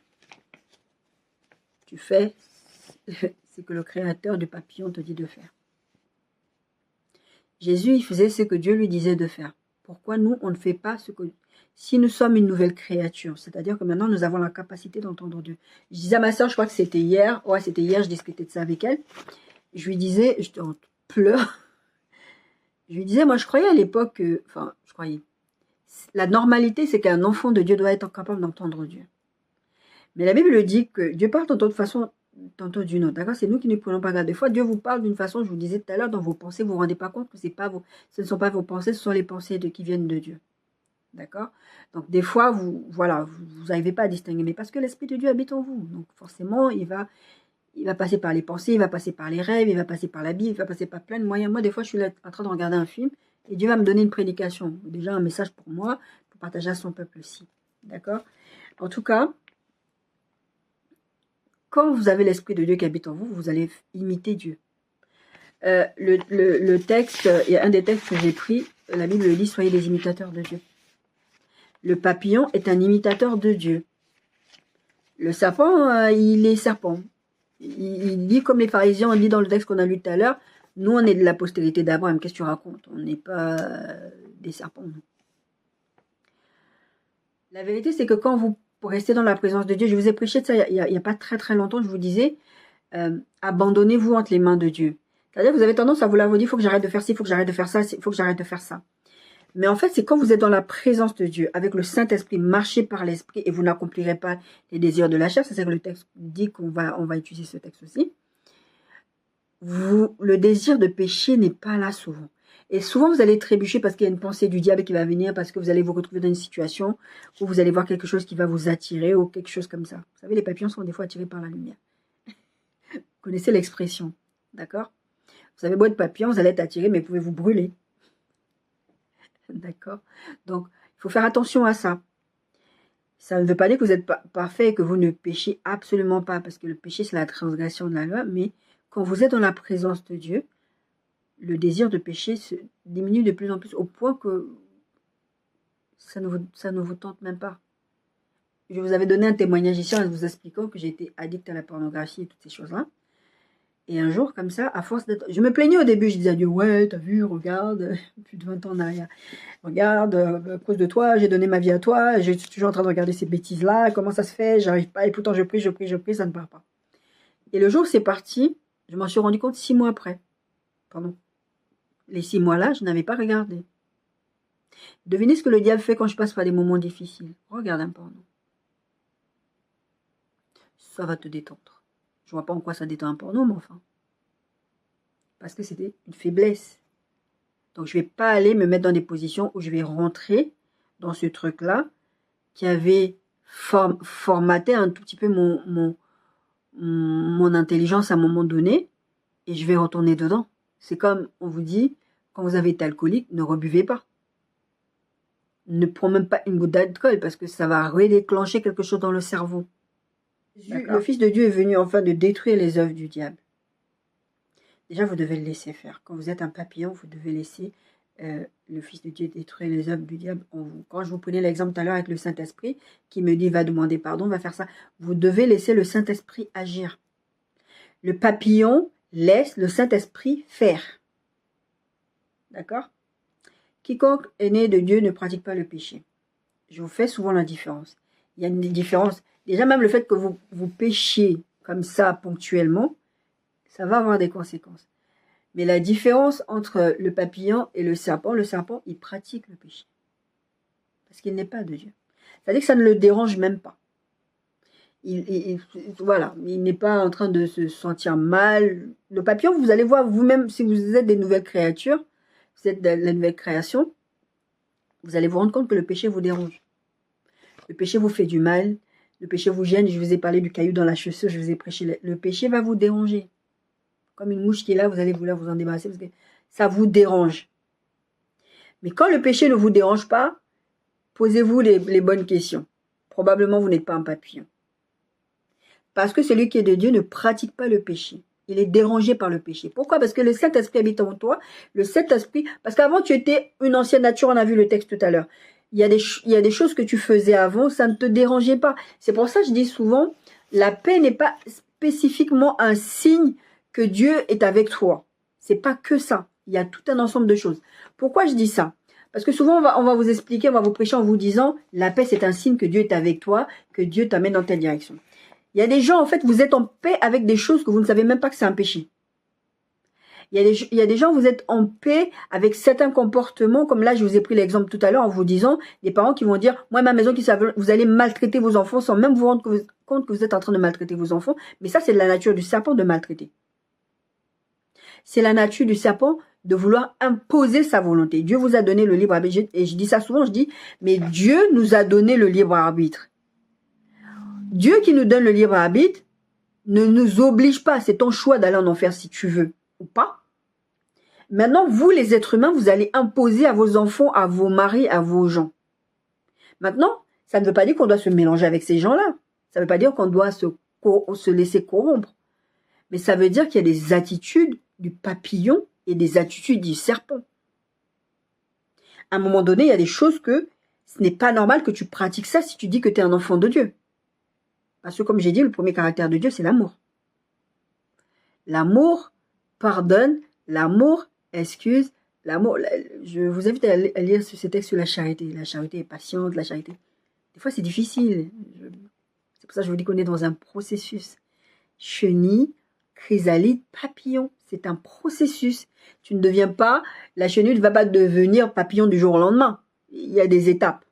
tu fais ce que le créateur du papillon te dit de faire. Jésus, il faisait ce que Dieu lui disait de faire. Pourquoi nous, on ne fait pas ce que... Si nous sommes une nouvelle créature, c'est-à-dire que maintenant, nous avons la capacité d'entendre Dieu. Je disais à ma soeur, je crois que c'était hier, ouais, c'était hier, je discutais de ça avec elle. Je lui disais, je pleure. Je lui disais, moi, je croyais à l'époque, enfin, je croyais. La normalité, c'est qu'un enfant de Dieu doit être capable d'entendre Dieu. Mais la Bible dit que Dieu parle tantôt de façon, tantôt d'une autre. D'accord? C'est nous qui ne prenons pas garde. Des fois, Dieu vous parle d'une façon, je vous disais tout à l'heure, dans vos pensées, vous ne vous rendez pas compte que ce ne sont pas vos pensées, ce sont les pensées qui viennent de Dieu. D'accord? Donc, des fois, voilà, vous n'arrivez pas à distinguer, mais parce que l'Esprit de Dieu habite en vous. Donc, forcément, il va passer par les pensées, il va passer par les rêves, il va passer par la Bible, il va passer par plein de moyens. Moi, des fois, je suis là en train de regarder un film et Dieu va me donner une prédication. Déjà, un message pour moi, pour partager à son peuple aussi. D'accord? En tout cas, quand vous avez l'Esprit de Dieu qui habite en vous, vous allez imiter Dieu. Le texte, il y a un des textes que j'ai pris, la Bible dit « Soyez des imitateurs de Dieu ». Le papillon est un imitateur de Dieu. Le serpent, il est serpent. Il dit comme les pharisiens, on dit dans le texte qu'on a lu tout à l'heure, nous on est de la postérité d'Abraham. Qu'est-ce que tu racontes? On n'est pas des serpents, nous. La vérité, c'est que quand vous restez dans la présence de Dieu, je vous ai prêché de ça il n'y a pas très longtemps, je vous disais, abandonnez-vous entre les mains de Dieu. C'est-à-dire que vous avez tendance à vouloir vous dire, il faut que j'arrête de faire ci, il faut que j'arrête de faire ça, il faut que j'arrête de faire ça. Mais en fait, c'est quand vous êtes dans la présence de Dieu, avec le Saint-Esprit, marchez par l'Esprit et vous n'accomplirez pas les désirs de la chair. C'est que le texte dit qu'on va utiliser ce texte aussi. Le désir de péché n'est pas là souvent. Et souvent, vous allez trébucher parce qu'il y a une pensée du diable qui va venir, parce que vous allez vous retrouver dans une situation où vous allez voir quelque chose qui va vous attirer ou quelque chose comme ça. Vous savez, les papillons sont des fois attirés par la lumière. Vous connaissez l'expression, d'accord? Vous savez, beau être papillon, vous allez être attiré, mais vous pouvez vous brûler. D'accord? Donc, il faut faire attention à ça. Ça ne veut pas dire que vous êtes parfait et que vous ne péchez absolument pas, parce que le péché, c'est la transgression de la loi, mais quand vous êtes dans la présence de Dieu, le désir de péché se diminue de plus en plus, au point que ça ne vous tente même pas. Je vous avais donné un témoignage ici en vous expliquant que j'ai été addict à la pornographie et toutes ces choses-là. Et un jour, comme ça, à force d'être... Je me plaignais au début, je disais à Dieu, ouais, t'as vu, regarde, plus de 20 ans en arrière. Regarde, à cause de toi, j'ai donné ma vie à toi, je suis toujours en train de regarder ces bêtises-là, comment ça se fait, j'arrive pas, et pourtant je prie, ça ne part pas. Et le jour où c'est parti, je m'en suis rendu compte 6 mois après. Pardon. Les 6 mois-là, je n'avais pas regardé. Devinez ce que le diable fait quand je passe par des moments difficiles. Regarde un porno. Ça va te détendre. Je vois pas en quoi ça détend un porno, mais enfin. Parce que c'était une faiblesse. Donc, je ne vais pas aller me mettre dans des positions où je vais rentrer dans ce truc-là qui avait formaté un tout petit peu mon intelligence à un moment donné et je vais retourner dedans. C'est comme on vous dit, quand vous avez été alcoolique, ne rebuvez pas. Ne prends même pas une goutte d'alcool parce que ça va redéclencher quelque chose dans le cerveau. Le Fils de Dieu est venu enfin de détruire les œuvres du diable. Déjà, vous devez le laisser faire. Quand vous êtes un papillon, vous devez laisser le Fils de Dieu détruire les œuvres du diable en vous. Quand je vous prenais l'exemple tout à l'heure avec le Saint-Esprit, qui me dit, va demander pardon, va faire ça. Vous devez laisser le Saint-Esprit agir. Le papillon laisse le Saint-Esprit faire. D'accord? Quiconque est né de Dieu ne pratique pas le péché. Je vous fais souvent la différence. Il y a une différence. Déjà, même le fait que vous péchiez comme ça ponctuellement, ça va avoir des conséquences. Mais la différence entre le papillon et le serpent, il pratique le péché. Parce qu'il n'est pas de Dieu. C'est-à-dire que ça ne le dérange même pas. Voilà, il n'est pas en train de se sentir mal. Le papillon, vous allez voir vous-même, si vous êtes des nouvelles créatures, vous êtes de la nouvelle création, vous allez vous rendre compte que le péché vous dérange. Le péché vous fait du mal, le péché vous gêne. Je vous ai parlé du caillou dans la chaussure, je vous ai prêché. Le péché va vous déranger. Comme une mouche qui est là, vous allez vouloir vous en débarrasser parce que ça vous dérange. Mais quand le péché ne vous dérange pas, posez-vous les bonnes questions. Probablement, vous n'êtes pas un papillon. Parce que celui qui est de Dieu ne pratique pas le péché. Il est dérangé par le péché. Pourquoi? Parce que le Saint-Esprit habite en toi. Le Saint-Esprit, parce qu'avant, tu étais une ancienne nature, on a vu le texte tout à l'heure. Il y a des choses que tu faisais avant, ça ne te dérangeait pas. C'est pour ça que je dis souvent, la paix n'est pas spécifiquement un signe que Dieu est avec toi. C'est pas que ça. Il y a tout un ensemble de choses. Pourquoi je dis ça? Parce que souvent, on va vous expliquer, on va vous prêcher en vous disant, la paix, c'est un signe que Dieu est avec toi, que Dieu t'amène dans telle direction. Il y a des gens, en fait, vous êtes en paix avec des choses que vous ne savez même pas que c'est un péché. Il y a des gens, vous êtes en paix avec certains comportements, comme là, je vous ai pris l'exemple tout à l'heure en vous disant, des parents qui vont dire, moi, ma maison, vous allez maltraiter vos enfants sans même vous rendre compte que vous êtes en train de maltraiter vos enfants. Mais ça, c'est de la nature du serpent de maltraiter. C'est la nature du serpent de vouloir imposer sa volonté. Dieu vous a donné le libre arbitre. Et je dis ça souvent, je dis, mais Dieu nous a donné le libre arbitre. Dieu qui nous donne le libre arbitre ne nous oblige pas. C'est ton choix d'aller en enfer si tu veux ou pas. Maintenant, vous, les êtres humains, vous allez imposer à vos enfants, à vos maris, à vos gens. Maintenant, ça ne veut pas dire qu'on doit se mélanger avec ces gens-là. Ça ne veut pas dire qu'on doit se laisser corrompre. Mais ça veut dire qu'il y a des attitudes du papillon et des attitudes du serpent. À un moment donné, il y a des choses que ce n'est pas normal que tu pratiques ça si tu dis que tu es un enfant de Dieu. Parce que comme j'ai dit, le premier caractère de Dieu, c'est l'amour. L'amour pardonne, l'amour excuse, l'amour... Je vous invite à lire ce texte sur la charité. La charité est patiente, la charité... Des fois, c'est difficile. C'est pour ça que je vous dis qu'on est dans un processus. Chenille, chrysalide, papillon. C'est un processus. Tu ne deviens pas... La chenille ne va pas devenir papillon du jour au lendemain. Il y a des étapes.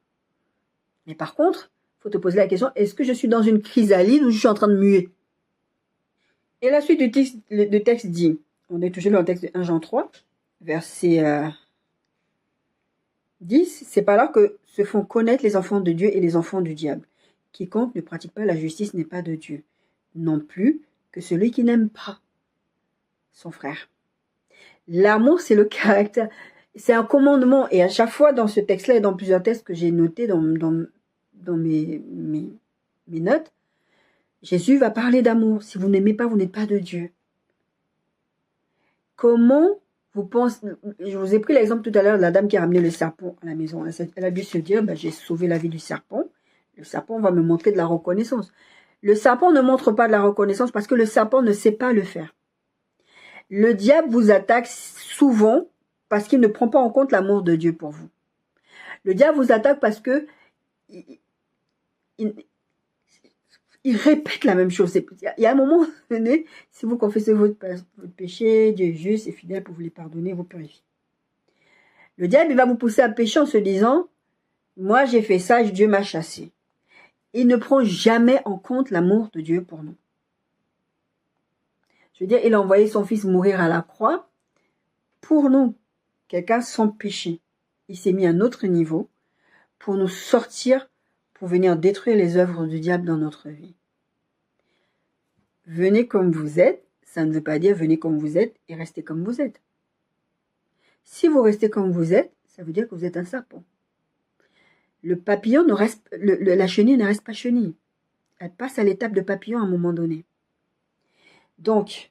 Mais par contre, il faut te poser la question, est-ce que je suis dans une chrysalide ou je suis en train de muer? Et la suite du texte dit, on est toujours dans le texte de 1 Jean 3, verset 10, c'est par là que se font connaître les enfants de Dieu et les enfants du diable. Quiconque ne pratique pas la justice n'est pas de Dieu, non plus que celui qui n'aime pas son frère. L'amour, c'est le caractère, c'est un commandement. Et à chaque fois dans ce texte-là et dans plusieurs textes que j'ai notés dans mes notes, Jésus va parler d'amour. Si vous n'aimez pas, vous n'êtes pas de Dieu. Comment vous pensez... Je vous ai pris l'exemple tout à l'heure de la dame qui a ramené le serpent à la maison. Elle a dû se dire, j'ai sauvé la vie du serpent. Le serpent va me montrer de la reconnaissance. Le serpent ne montre pas de la reconnaissance parce que le serpent ne sait pas le faire. Le diable vous attaque souvent parce qu'il ne prend pas en compte l'amour de Dieu pour vous. Le diable vous attaque parce que il répète la même chose. Il y a un moment donné, si vous confessez votre péché, Dieu est juste et fidèle pour vous les pardonner, vous purifier. Le diable, il va vous pousser à pécher en se disant, moi j'ai fait ça, Dieu m'a chassé. Il ne prend jamais en compte l'amour de Dieu pour nous. Je veux dire, il a envoyé son fils mourir à la croix pour nous, quelqu'un sans péché. Il s'est mis à un autre niveau pour nous sortir, pour venir détruire les œuvres du diable dans notre vie. Venez comme vous êtes, ça ne veut pas dire venez comme vous êtes et restez comme vous êtes. Si vous restez comme vous êtes, ça veut dire que vous êtes un serpent. Le papillon ne reste, la chenille ne reste pas chenille. Elle passe à l'étape de papillon à un moment donné. Donc,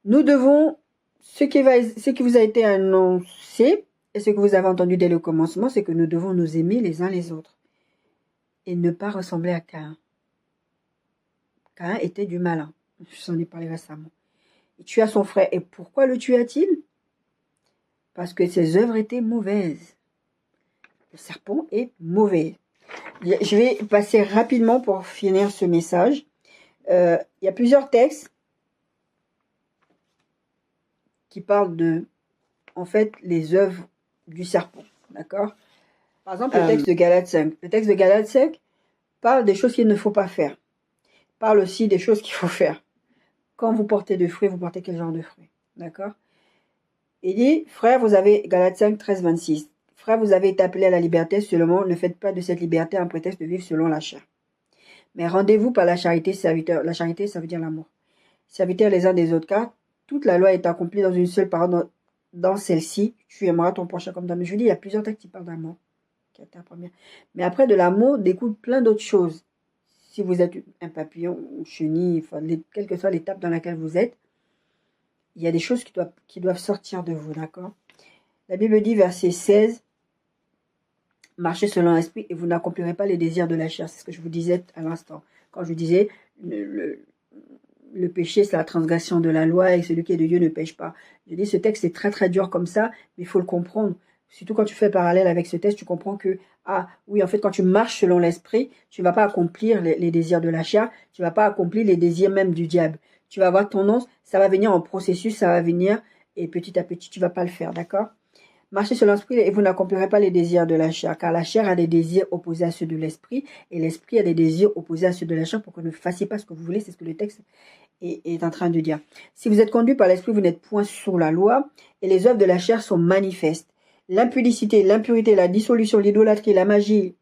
nous devons, ce qui vous a été annoncé et ce que vous avez entendu dès le commencement, c'est que nous devons nous aimer les uns les autres et ne pas ressembler à Caïn. Caïn était du malin. Je vous en ai parlé récemment. Il tua son frère. Et pourquoi le tua-t-il? Parce que ses œuvres étaient mauvaises. Le serpent est mauvais. Je vais passer rapidement pour finir ce message. Il y a plusieurs textes qui parlent de, en fait, les œuvres du serpent. D'accord? Par exemple, le texte de Galates 5. Le texte de Galates 5 parle des choses qu'il ne faut pas faire. Parle aussi des choses qu'il faut faire. Quand vous portez de fruits, vous portez quel genre de fruits? D'accord? Il dit, frère, vous avez, Galates 5, 13, 26. Frère, vous avez été appelés à la liberté, seulement ne faites pas de cette liberté un prétexte de vivre selon la chair. Mais rendez-vous par la charité, serviteur. La charité, ça veut dire l'amour. Serviteurs les uns des autres, car toute la loi est accomplie dans une seule parole. Dans celle-ci, tu aimeras ton prochain comme toi-même. Je vous dis, il y a plusieurs textes qui parlent d'amour. Mais après de l'amour découle plein d'autres choses. Si vous êtes un papillon, une chenille, enfin, quelle que soit l'étape dans laquelle vous êtes, il y a des choses qui doivent sortir de vous, d'accord? La Bible dit, verset 16, marchez selon l'esprit et vous n'accomplirez pas les désirs de la chair. C'est ce que je vous disais à l'instant. Quand je vous disais, le péché, c'est la transgression de la loi et celui qui est de Dieu ne pêche pas. Je dis, ce texte est très très dur comme ça, mais il faut le comprendre. Surtout quand tu fais parallèle avec ce texte, tu comprends que, ah oui, en fait, quand tu marches selon l'esprit, tu ne vas pas accomplir les désirs de la chair, tu ne vas pas accomplir les désirs même du diable. Tu vas avoir tendance, ça va venir en processus, ça va venir, et petit à petit, tu ne vas pas le faire, d'accord? Marchez sur l'esprit et vous n'accomplirez pas les désirs de la chair, car la chair a des désirs opposés à ceux de l'esprit, et l'esprit a des désirs opposés à ceux de la chair, pour que vous ne fassiez pas ce que vous voulez. C'est ce que le texte est en train de dire. Si vous êtes conduit par l'esprit, vous n'êtes point sous la loi, et les œuvres de la chair sont manifestes. L'impudicité, l'impurité, la dissolution, l'idolâtrie, la magie,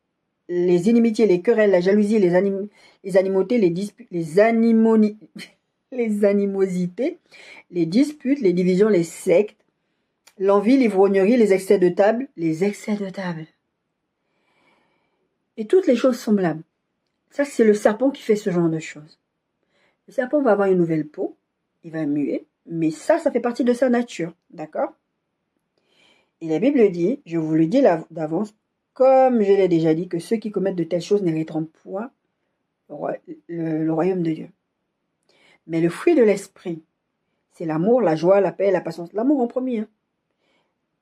les inimitiés, les querelles, la jalousie, les animosités, les disputes, les animosités, les disputes, les divisions, les sectes, l'envie, l'ivrognerie, les excès de table, et toutes les choses semblables. Ça, c'est le serpent qui fait ce genre de choses. Le serpent va avoir une nouvelle peau, il va muer, mais ça fait partie de sa nature, d'accord? Et la Bible dit, je vous le dis d'avance, comme je l'ai déjà dit, que ceux qui commettent de telles choses n'hériteront point le royaume de Dieu. Mais le fruit de l'esprit, c'est l'amour, la joie, la paix, la patience. L'amour en premier, hein.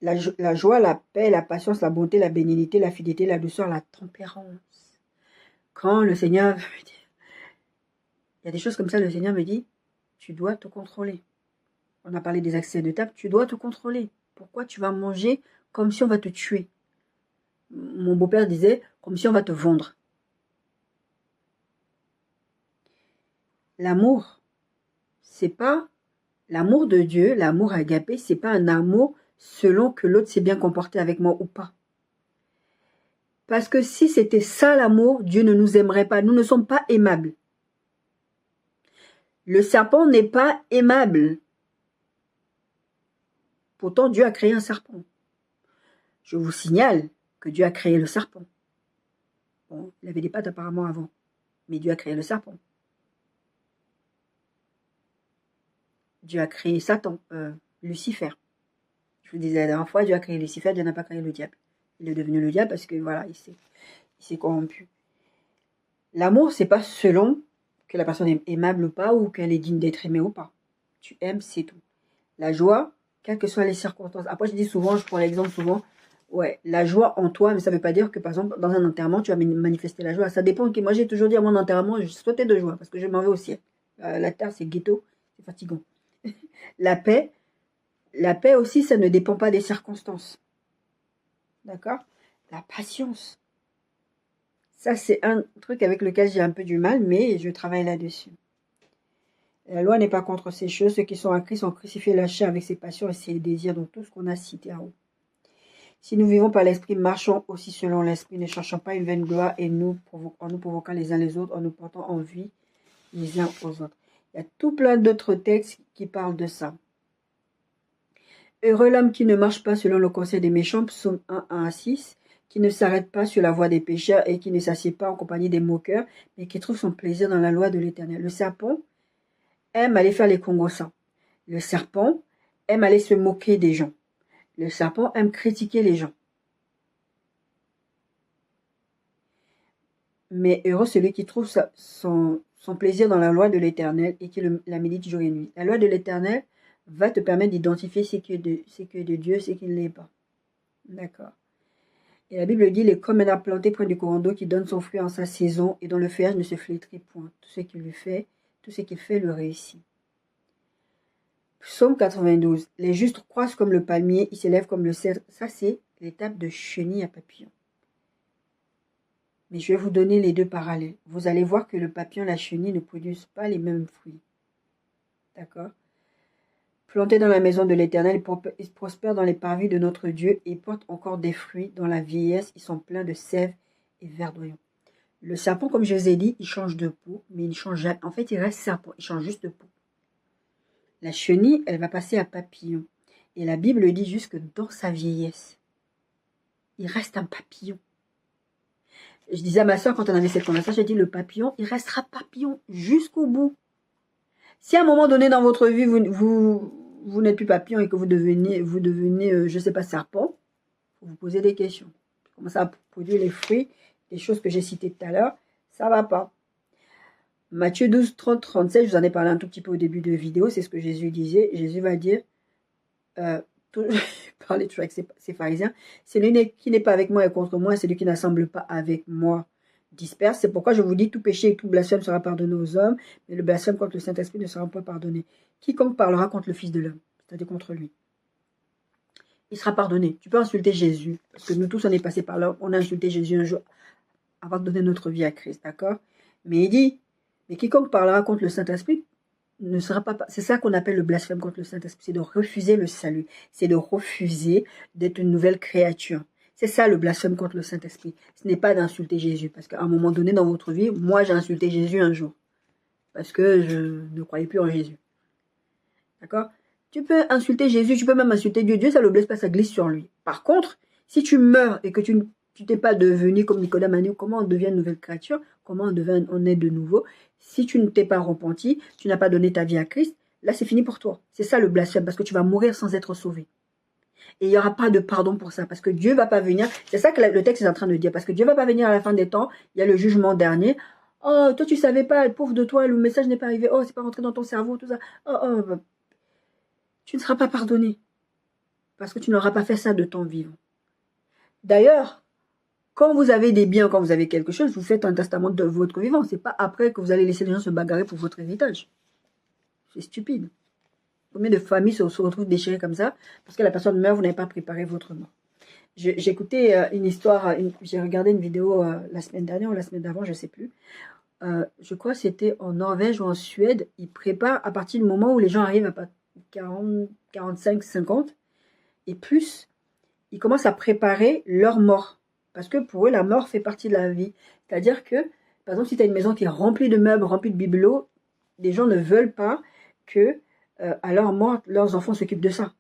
La joie, la paix, la patience, la bonté, la bénignité, la fidélité, la douceur, la tempérance. Quand le Seigneur me dit, il y a des choses comme ça, le Seigneur me dit, tu dois te contrôler. On a parlé des accès de table, tu dois te contrôler. Pourquoi tu vas manger comme si on va te tuer? Mon beau-père disait, comme si on va te vendre. L'amour, c'est pas l'amour de Dieu, l'amour agapé, c'est pas un amour selon que l'autre s'est bien comporté avec moi ou pas. Parce que si c'était ça l'amour, Dieu ne nous aimerait pas. Nous ne sommes pas aimables. Le serpent n'est pas aimable. Pourtant, Dieu a créé un serpent. Je vous signale que Dieu a créé le serpent. Bon, il avait des pattes apparemment avant, mais Dieu a créé le serpent. Dieu a créé Satan, Lucifer. Je vous disais la dernière fois, Dieu a créé Lucifer, Dieu n'a pas créé le diable. Il est devenu le diable parce que voilà, il s'est corrompu. L'amour, c'est pas selon que la personne est aimable ou pas, ou qu'elle est digne d'être aimée ou pas. Tu aimes, c'est tout. La joie, quelles que soient les circonstances. Après, je dis souvent, je prends l'exemple souvent, ouais, la joie en toi, mais ça ne veut pas dire que, par exemple, dans un enterrement, tu vas manifester la joie. Ça dépend. Moi, j'ai toujours dit à mon enterrement, je sautais de joie, parce que je m'en vais au ciel. La terre, c'est ghetto, c'est fatigant. La paix aussi, ça ne dépend pas des circonstances. D'accord? La patience. Ça, c'est un truc avec lequel j'ai un peu du mal, mais je travaille là-dessus. La loi n'est pas contre ces choses. Ceux qui sont à Christ ont crucifié la chair avec ses passions et ses désirs, donc tout ce qu'on a cité en haut. Si nous vivons par l'esprit, marchons aussi selon l'esprit, ne cherchons pas une vaine gloire et en nous provoquant les uns les autres, en nous portant envie les uns aux autres. Il y a tout plein d'autres textes qui parlent de ça. Heureux l'homme qui ne marche pas selon le conseil des méchants, psaume 1 à 6, qui ne s'arrête pas sur la voie des pécheurs et qui ne s'assied pas en compagnie des moqueurs, mais qui trouve son plaisir dans la loi de l'Éternel. Le serpent aime aller faire les congossants. Le serpent aime aller se moquer des gens. Le serpent aime critiquer les gens. Mais heureux celui qui trouve son plaisir dans la loi de l'Éternel et qui la médite jour et nuit. La loi de l'Éternel va te permettre d'identifier ce qui est de Dieu, ce qui ne l'est pas. D'accord. Et la Bible dit, il est comme un arbre planté près du courant d'eau qui donne son fruit en sa saison et dont le feuillage ne se flétrit point. Tout ce qu'il fait le réussit. Psaume 92. Les justes croissent comme le palmier, ils s'élèvent comme le cèdre. Ça, c'est l'étape de chenille à papillon. Mais je vais vous donner les deux parallèles. Vous allez voir que le papillon et la chenille ne produisent pas les mêmes fruits. D'accord? Plantés dans la maison de l'Éternel, ils prospèrent dans les parvis de notre Dieu et portent encore des fruits. Dans la vieillesse, ils sont pleins de sève et verdoyants. Le serpent, comme je vous ai dit, il change de peau, mais il ne change jamais. En fait, il reste serpent, il change juste de peau. La chenille, elle va passer à papillon. Et la Bible dit juste que dans sa vieillesse, il reste un papillon. Je disais à ma soeur, quand on avait cette conversation, j'ai dit, le papillon, il restera papillon jusqu'au bout. Si à un moment donné dans votre vie, vous n'êtes plus papillon et que vous devenez je ne sais pas, serpent, vous posez des questions. Vous commencez à produire les fruits, les choses que j'ai citées tout à l'heure, ça ne va pas. Matthieu 12, 30, 37, je vous en ai parlé un tout petit peu au début de la vidéo, c'est ce que Jésus disait. Jésus va dire, parler toujours avec ses pharisiens, celui qui n'est pas avec moi est contre moi, celui qui n'assemble pas avec moi disperse. C'est pourquoi je vous dis, tout péché et tout blasphème sera pardonné aux hommes, mais le blasphème contre le Saint-Esprit ne sera pas pardonné. Quiconque parlera contre le Fils de l'homme, c'est-à-dire contre lui. il sera pardonné. Tu peux insulter Jésus, parce que nous tous, on est passés par là, on a insulté Jésus un jour avant de donner notre vie à Christ, d'accord? Mais il dit, mais quiconque parlera contre le Saint-Esprit ne sera pas... C'est ça qu'on appelle le blasphème contre le Saint-Esprit, c'est de refuser le salut, c'est de refuser d'être une nouvelle créature. C'est ça le blasphème contre le Saint-Esprit. Ce n'est pas d'insulter Jésus, parce qu'à un moment donné dans votre vie, moi j'ai insulté Jésus un jour, parce que je ne croyais plus en Jésus. D'accord? Tu peux insulter Jésus, tu peux même insulter Dieu. Dieu, ça ne le blesse pas, ça glisse sur lui. Par contre, si tu meurs et que tu t'es pas devenu comme Nicodème a dit, comment on devient une nouvelle créature, comment on est de nouveau, si tu ne t'es pas repenti, tu n'as pas donné ta vie à Christ, là c'est fini pour toi. C'est ça le blasphème, parce que tu vas mourir sans être sauvé. Et il n'y aura pas de pardon pour ça, parce que Dieu ne va pas venir. C'est ça que le texte est en train de dire, parce que Dieu ne va pas venir à la fin des temps, il y a le jugement dernier. Oh, toi tu savais pas, pauvre de toi, le message n'est pas arrivé, oh, c'est pas rentré dans ton cerveau, tout ça. Oh, tu ne seras pas pardonné, parce que tu n'auras pas fait ça de ton vivant. D'ailleurs, quand vous avez des biens, quand vous avez quelque chose, vous faites un testament de votre vivant. Ce n'est pas après que vous allez laisser les gens se bagarrer pour votre héritage. C'est stupide. Combien de familles se retrouvent déchirées comme ça parce que la personne meurt, vous n'avez pas préparé votre mort. J'ai écouté une histoire, j'ai regardé une vidéo la semaine dernière ou la semaine d'avant, je ne sais plus. Je crois que c'était en Norvège ou en Suède. Ils préparent à partir du moment où les gens arrivent à 40, 45, 50 et plus, ils commencent à préparer leur mort. Parce que pour eux, la mort fait partie de la vie. C'est-à-dire que, par exemple, si tu as une maison qui est remplie de meubles, remplie de bibelots, les gens ne veulent pas que, à leur mort, leurs enfants s'occupent de ça.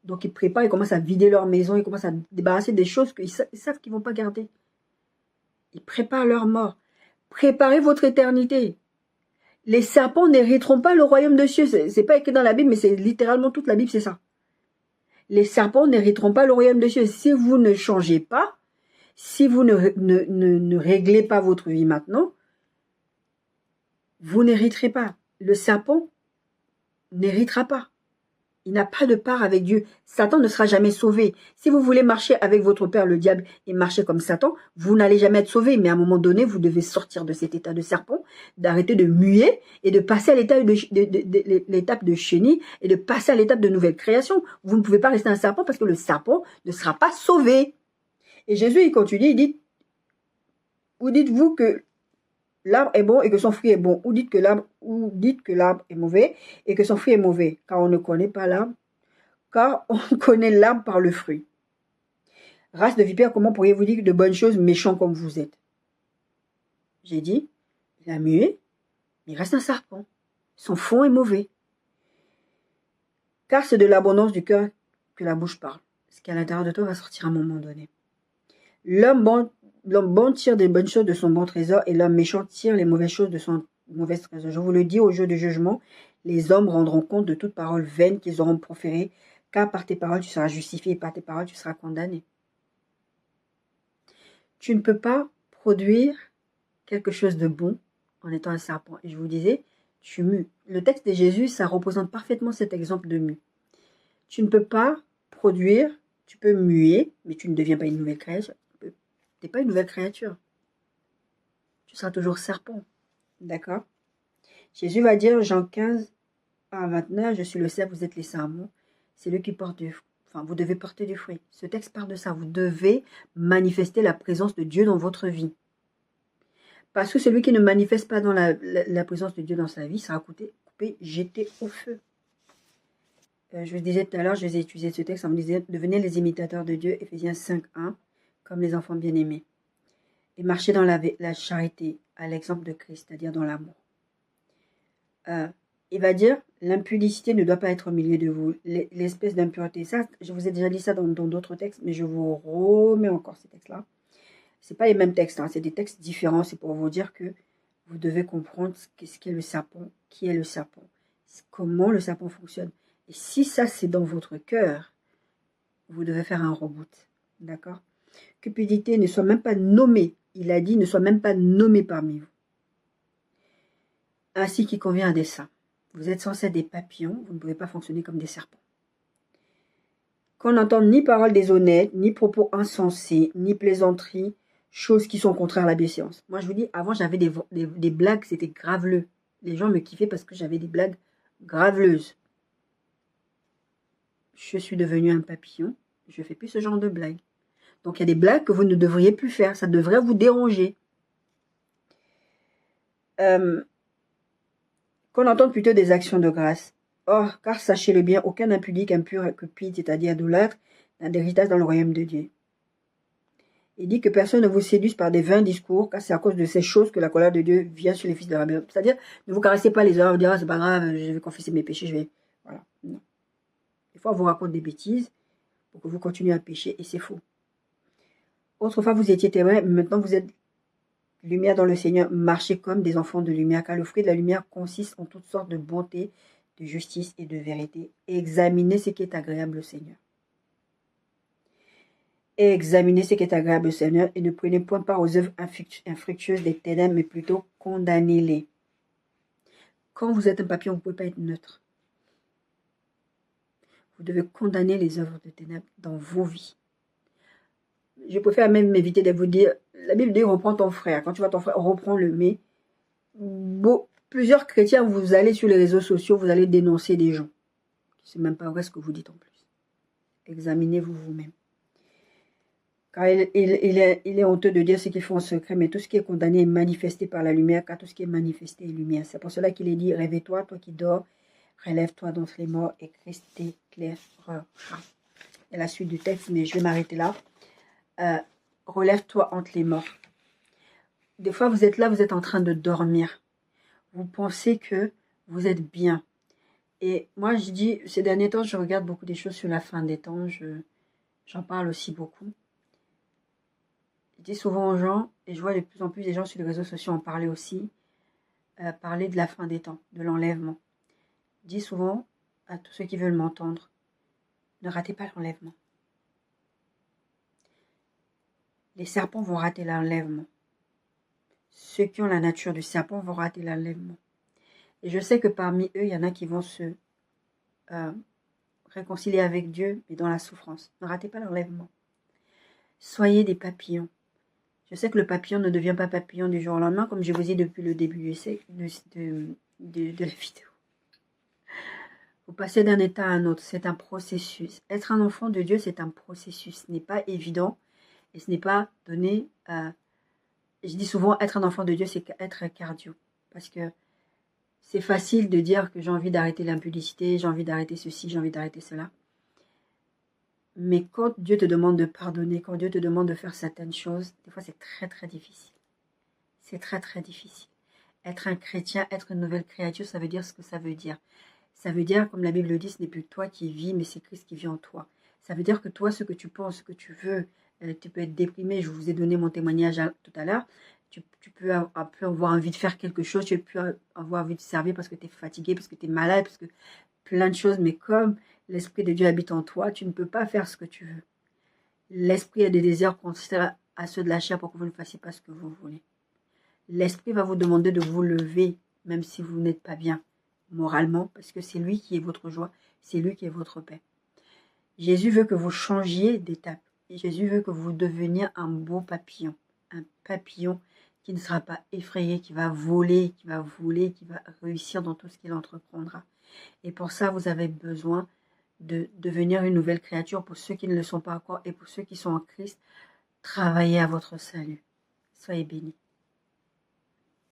Donc, ils préparent, ils commencent à vider leur maison, ils commencent à débarrasser des choses qu'ils savent qu'ils ne vont pas garder. Ils préparent leur mort. Préparez votre éternité. Les serpents n'hériteront pas le royaume de cieux. C'est pas écrit dans la Bible, mais c'est littéralement toute la Bible, c'est ça. Les serpents n'hériteront pas le royaume de cieux. Si vous ne changez pas, si vous ne réglez pas votre vie maintenant, vous n'hériterez pas. Le serpent n'héritera pas. Il n'a pas de part avec Dieu. Satan ne sera jamais sauvé. Si vous voulez marcher avec votre père, le diable, et marcher comme Satan, vous n'allez jamais être sauvé. Mais à un moment donné, vous devez sortir de cet état de serpent, d'arrêter de muer et de passer à l'étape de chenille et de passer à l'étape de nouvelle création. Vous ne pouvez pas rester un serpent parce que le serpent ne sera pas sauvé. Et Jésus, il continue, il dit, ou dites-vous que l'arbre est bon et que son fruit est bon, ou dites que l'arbre est mauvais et que son fruit est mauvais, car on ne connaît pas l'arbre, car on connaît l'arbre par le fruit. Race de vipères, comment pourriez-vous dire de bonnes choses méchants comme vous êtes? J'ai dit, il a mué, mais il reste un serpent. Son fond est mauvais. Car c'est de l'abondance du cœur que la bouche parle. Ce qui est à l'intérieur de toi va sortir à un moment donné. L'homme bon tire des bonnes choses de son bon trésor et l'homme méchant tire les mauvaises choses de son mauvais trésor. Je vous le dis, au jour du jugement, les hommes rendront compte de toute parole vaine qu'ils auront proférée, car par tes paroles tu seras justifié et par tes paroles tu seras condamné. Tu ne peux pas produire quelque chose de bon en étant un serpent. Et je vous disais, tu mues. Le texte de Jésus, ça représente parfaitement cet exemple de mue. Tu ne peux pas produire, tu peux muer, mais tu ne deviens pas une nouvelle créature. Tu n'es pas une nouvelle créature. Tu seras toujours serpent. D'accord? Jésus va dire, Jean 15 à 29, je suis le cep, vous êtes les sarments. C'est lui qui porte du fruit. Enfin, vous devez porter du fruit. Ce texte parle de ça. Vous devez manifester la présence de Dieu dans votre vie. Parce que celui qui ne manifeste pas dans la présence de Dieu dans sa vie sera coupé, jeté au feu. Je vous disais tout à l'heure, je vais utiliser ce texte, on me disait, devenez les imitateurs de Dieu, Éphésiens 5:1, comme les enfants bien-aimés. Et marchez dans la charité, à l'exemple de Christ, c'est-à-dire dans l'amour. Il va dire, l'impudicité ne doit pas être au milieu de vous. L'espèce d'impureté, ça, je vous ai déjà dit ça dans d'autres textes, mais je vous remets encore ces textes-là. Ce n'est pas les mêmes textes, hein, c'est des textes différents. C'est pour vous dire que vous devez comprendre ce qu'est le serpent, qui est le serpent, comment le serpent fonctionne. Et si ça, c'est dans votre cœur, vous devez faire un reboot. D'accord? Cupidité ne soit même pas nommée. Il a dit, ne soit même pas nommé parmi vous. Ainsi qu'il convient à des saints. Vous êtes censés être des papillons, vous ne pouvez pas fonctionner comme des serpents. Qu'on n'entende ni paroles déshonnêtes, ni propos insensés, ni plaisanteries, choses qui sont contraires à la bienséance. Moi, je vous dis, avant, j'avais des blagues, c'était graveleux. Les gens me kiffaient parce que j'avais des blagues graveleuses. Je suis devenue un papillon. Je ne fais plus ce genre de blagues. Donc, il y a des blagues que vous ne devriez plus faire. Ça devrait vous déranger. Qu'on entende plutôt des actions de grâce. Or, car sachez-le bien, aucun impudique, impur, cupide, c'est-à-dire idolâtre, n'a d'héritage dans le royaume de Dieu. Il dit que personne ne vous séduise par des vains discours, car c'est à cause de ces choses que la colère de Dieu vient sur les fils de la rébellion. C'est-à-dire, ne vous caressez pas les hommes, vous dire, ah, c'est pas grave, je vais confesser mes péchés, je vais... Voilà, non. Des fois, on vous raconte des bêtises pour que vous continuez à pécher, et c'est faux. Autrefois, vous étiez témoins, mais maintenant, vous êtes lumière dans le Seigneur. Marchez comme des enfants de lumière, car le fruit de la lumière consiste en toutes sortes de bonté, de justice et de vérité. Examinez ce qui est agréable au Seigneur. Examinez ce qui est agréable au Seigneur et ne prenez point part aux œuvres infructueuses des ténèbres, mais plutôt condamnez-les. Quand vous êtes un papillon, vous ne pouvez pas être neutre. Vous devez condamner les œuvres de ténèbres dans vos vies. Je préfère même m'éviter de vous dire, la Bible dit reprends ton frère. Quand tu vois ton frère, reprends-le. Mais plusieurs chrétiens, vous allez sur les réseaux sociaux, vous allez dénoncer des gens. C'est même pas vrai ce que vous dites en plus. Examinez-vous vous-même. Car il est honteux de dire ce qu'il faut en secret, mais tout ce qui est condamné est manifesté par la lumière, car tout ce qui est manifesté est lumière. C'est pour cela qu'il est dit, réveille-toi, toi qui dors, relève-toi d'entre les morts, et Christ t'éclairera. Et la suite du texte, mais je vais m'arrêter là. Relève-toi entre les morts. Des fois, vous êtes là, vous êtes en train de dormir. Vous pensez que vous êtes bien. Et moi, je dis, ces derniers temps, je regarde beaucoup des choses sur la fin des temps. J'en parle aussi beaucoup. Je dis souvent aux gens, et je vois de plus en plus des gens sur les réseaux sociaux en parler aussi, parler de la fin des temps, de l'enlèvement. Je dis souvent à tous ceux qui veulent m'entendre, ne ratez pas l'enlèvement. Les serpents vont rater l'enlèvement. Ceux qui ont la nature du serpent vont rater l'enlèvement. Et je sais que parmi eux, il y en a qui vont se réconcilier avec Dieu, mais dans la souffrance. Ne ratez pas l'enlèvement. Soyez des papillons. Je sais que le papillon ne devient pas papillon du jour au lendemain, comme je vous ai dit depuis le début de la vidéo. Vous passez d'un état à un autre, c'est un processus. Être un enfant de Dieu, c'est un processus. Ce n'est pas évident et ce n'est pas donné. Je dis souvent, être un enfant de Dieu, c'est être un cardio. Parce que c'est facile de dire que j'ai envie d'arrêter l'impudicité, j'ai envie d'arrêter ceci, j'ai envie d'arrêter cela. Mais quand Dieu te demande de pardonner, quand Dieu te demande de faire certaines choses, des fois c'est très très difficile. C'est très très difficile. Être un chrétien, être une nouvelle créature, ça veut dire ce que ça veut dire. Ça veut dire, comme la Bible le dit, ce n'est plus toi qui vis, mais c'est Christ qui vit en toi. Ça veut dire que toi, ce que tu penses, ce que tu veux, tu peux être déprimé. Je vous ai donné mon témoignage tout à l'heure. Tu peux avoir envie de faire quelque chose, tu peux avoir envie de servir parce que tu es fatigué, parce que tu es malade, parce que plein de choses. Mais comme l'Esprit de Dieu habite en toi, tu ne peux pas faire ce que tu veux. L'Esprit a des désirs contraires à ceux de la chair pour que vous ne fassiez pas ce que vous voulez. L'Esprit va vous demander de vous lever, même si vous n'êtes pas bien moralement, parce que c'est lui qui est votre joie, c'est lui qui est votre paix. Jésus veut que vous changiez d'étape. Jésus veut que vous deveniez un beau papillon. Un papillon qui ne sera pas effrayé, qui va voler, qui va réussir dans tout ce qu'il entreprendra. Et pour ça, vous avez besoin de devenir une nouvelle créature. Pour ceux qui ne le sont pas encore et pour ceux qui sont en Christ, travaillez à votre salut. Soyez bénis.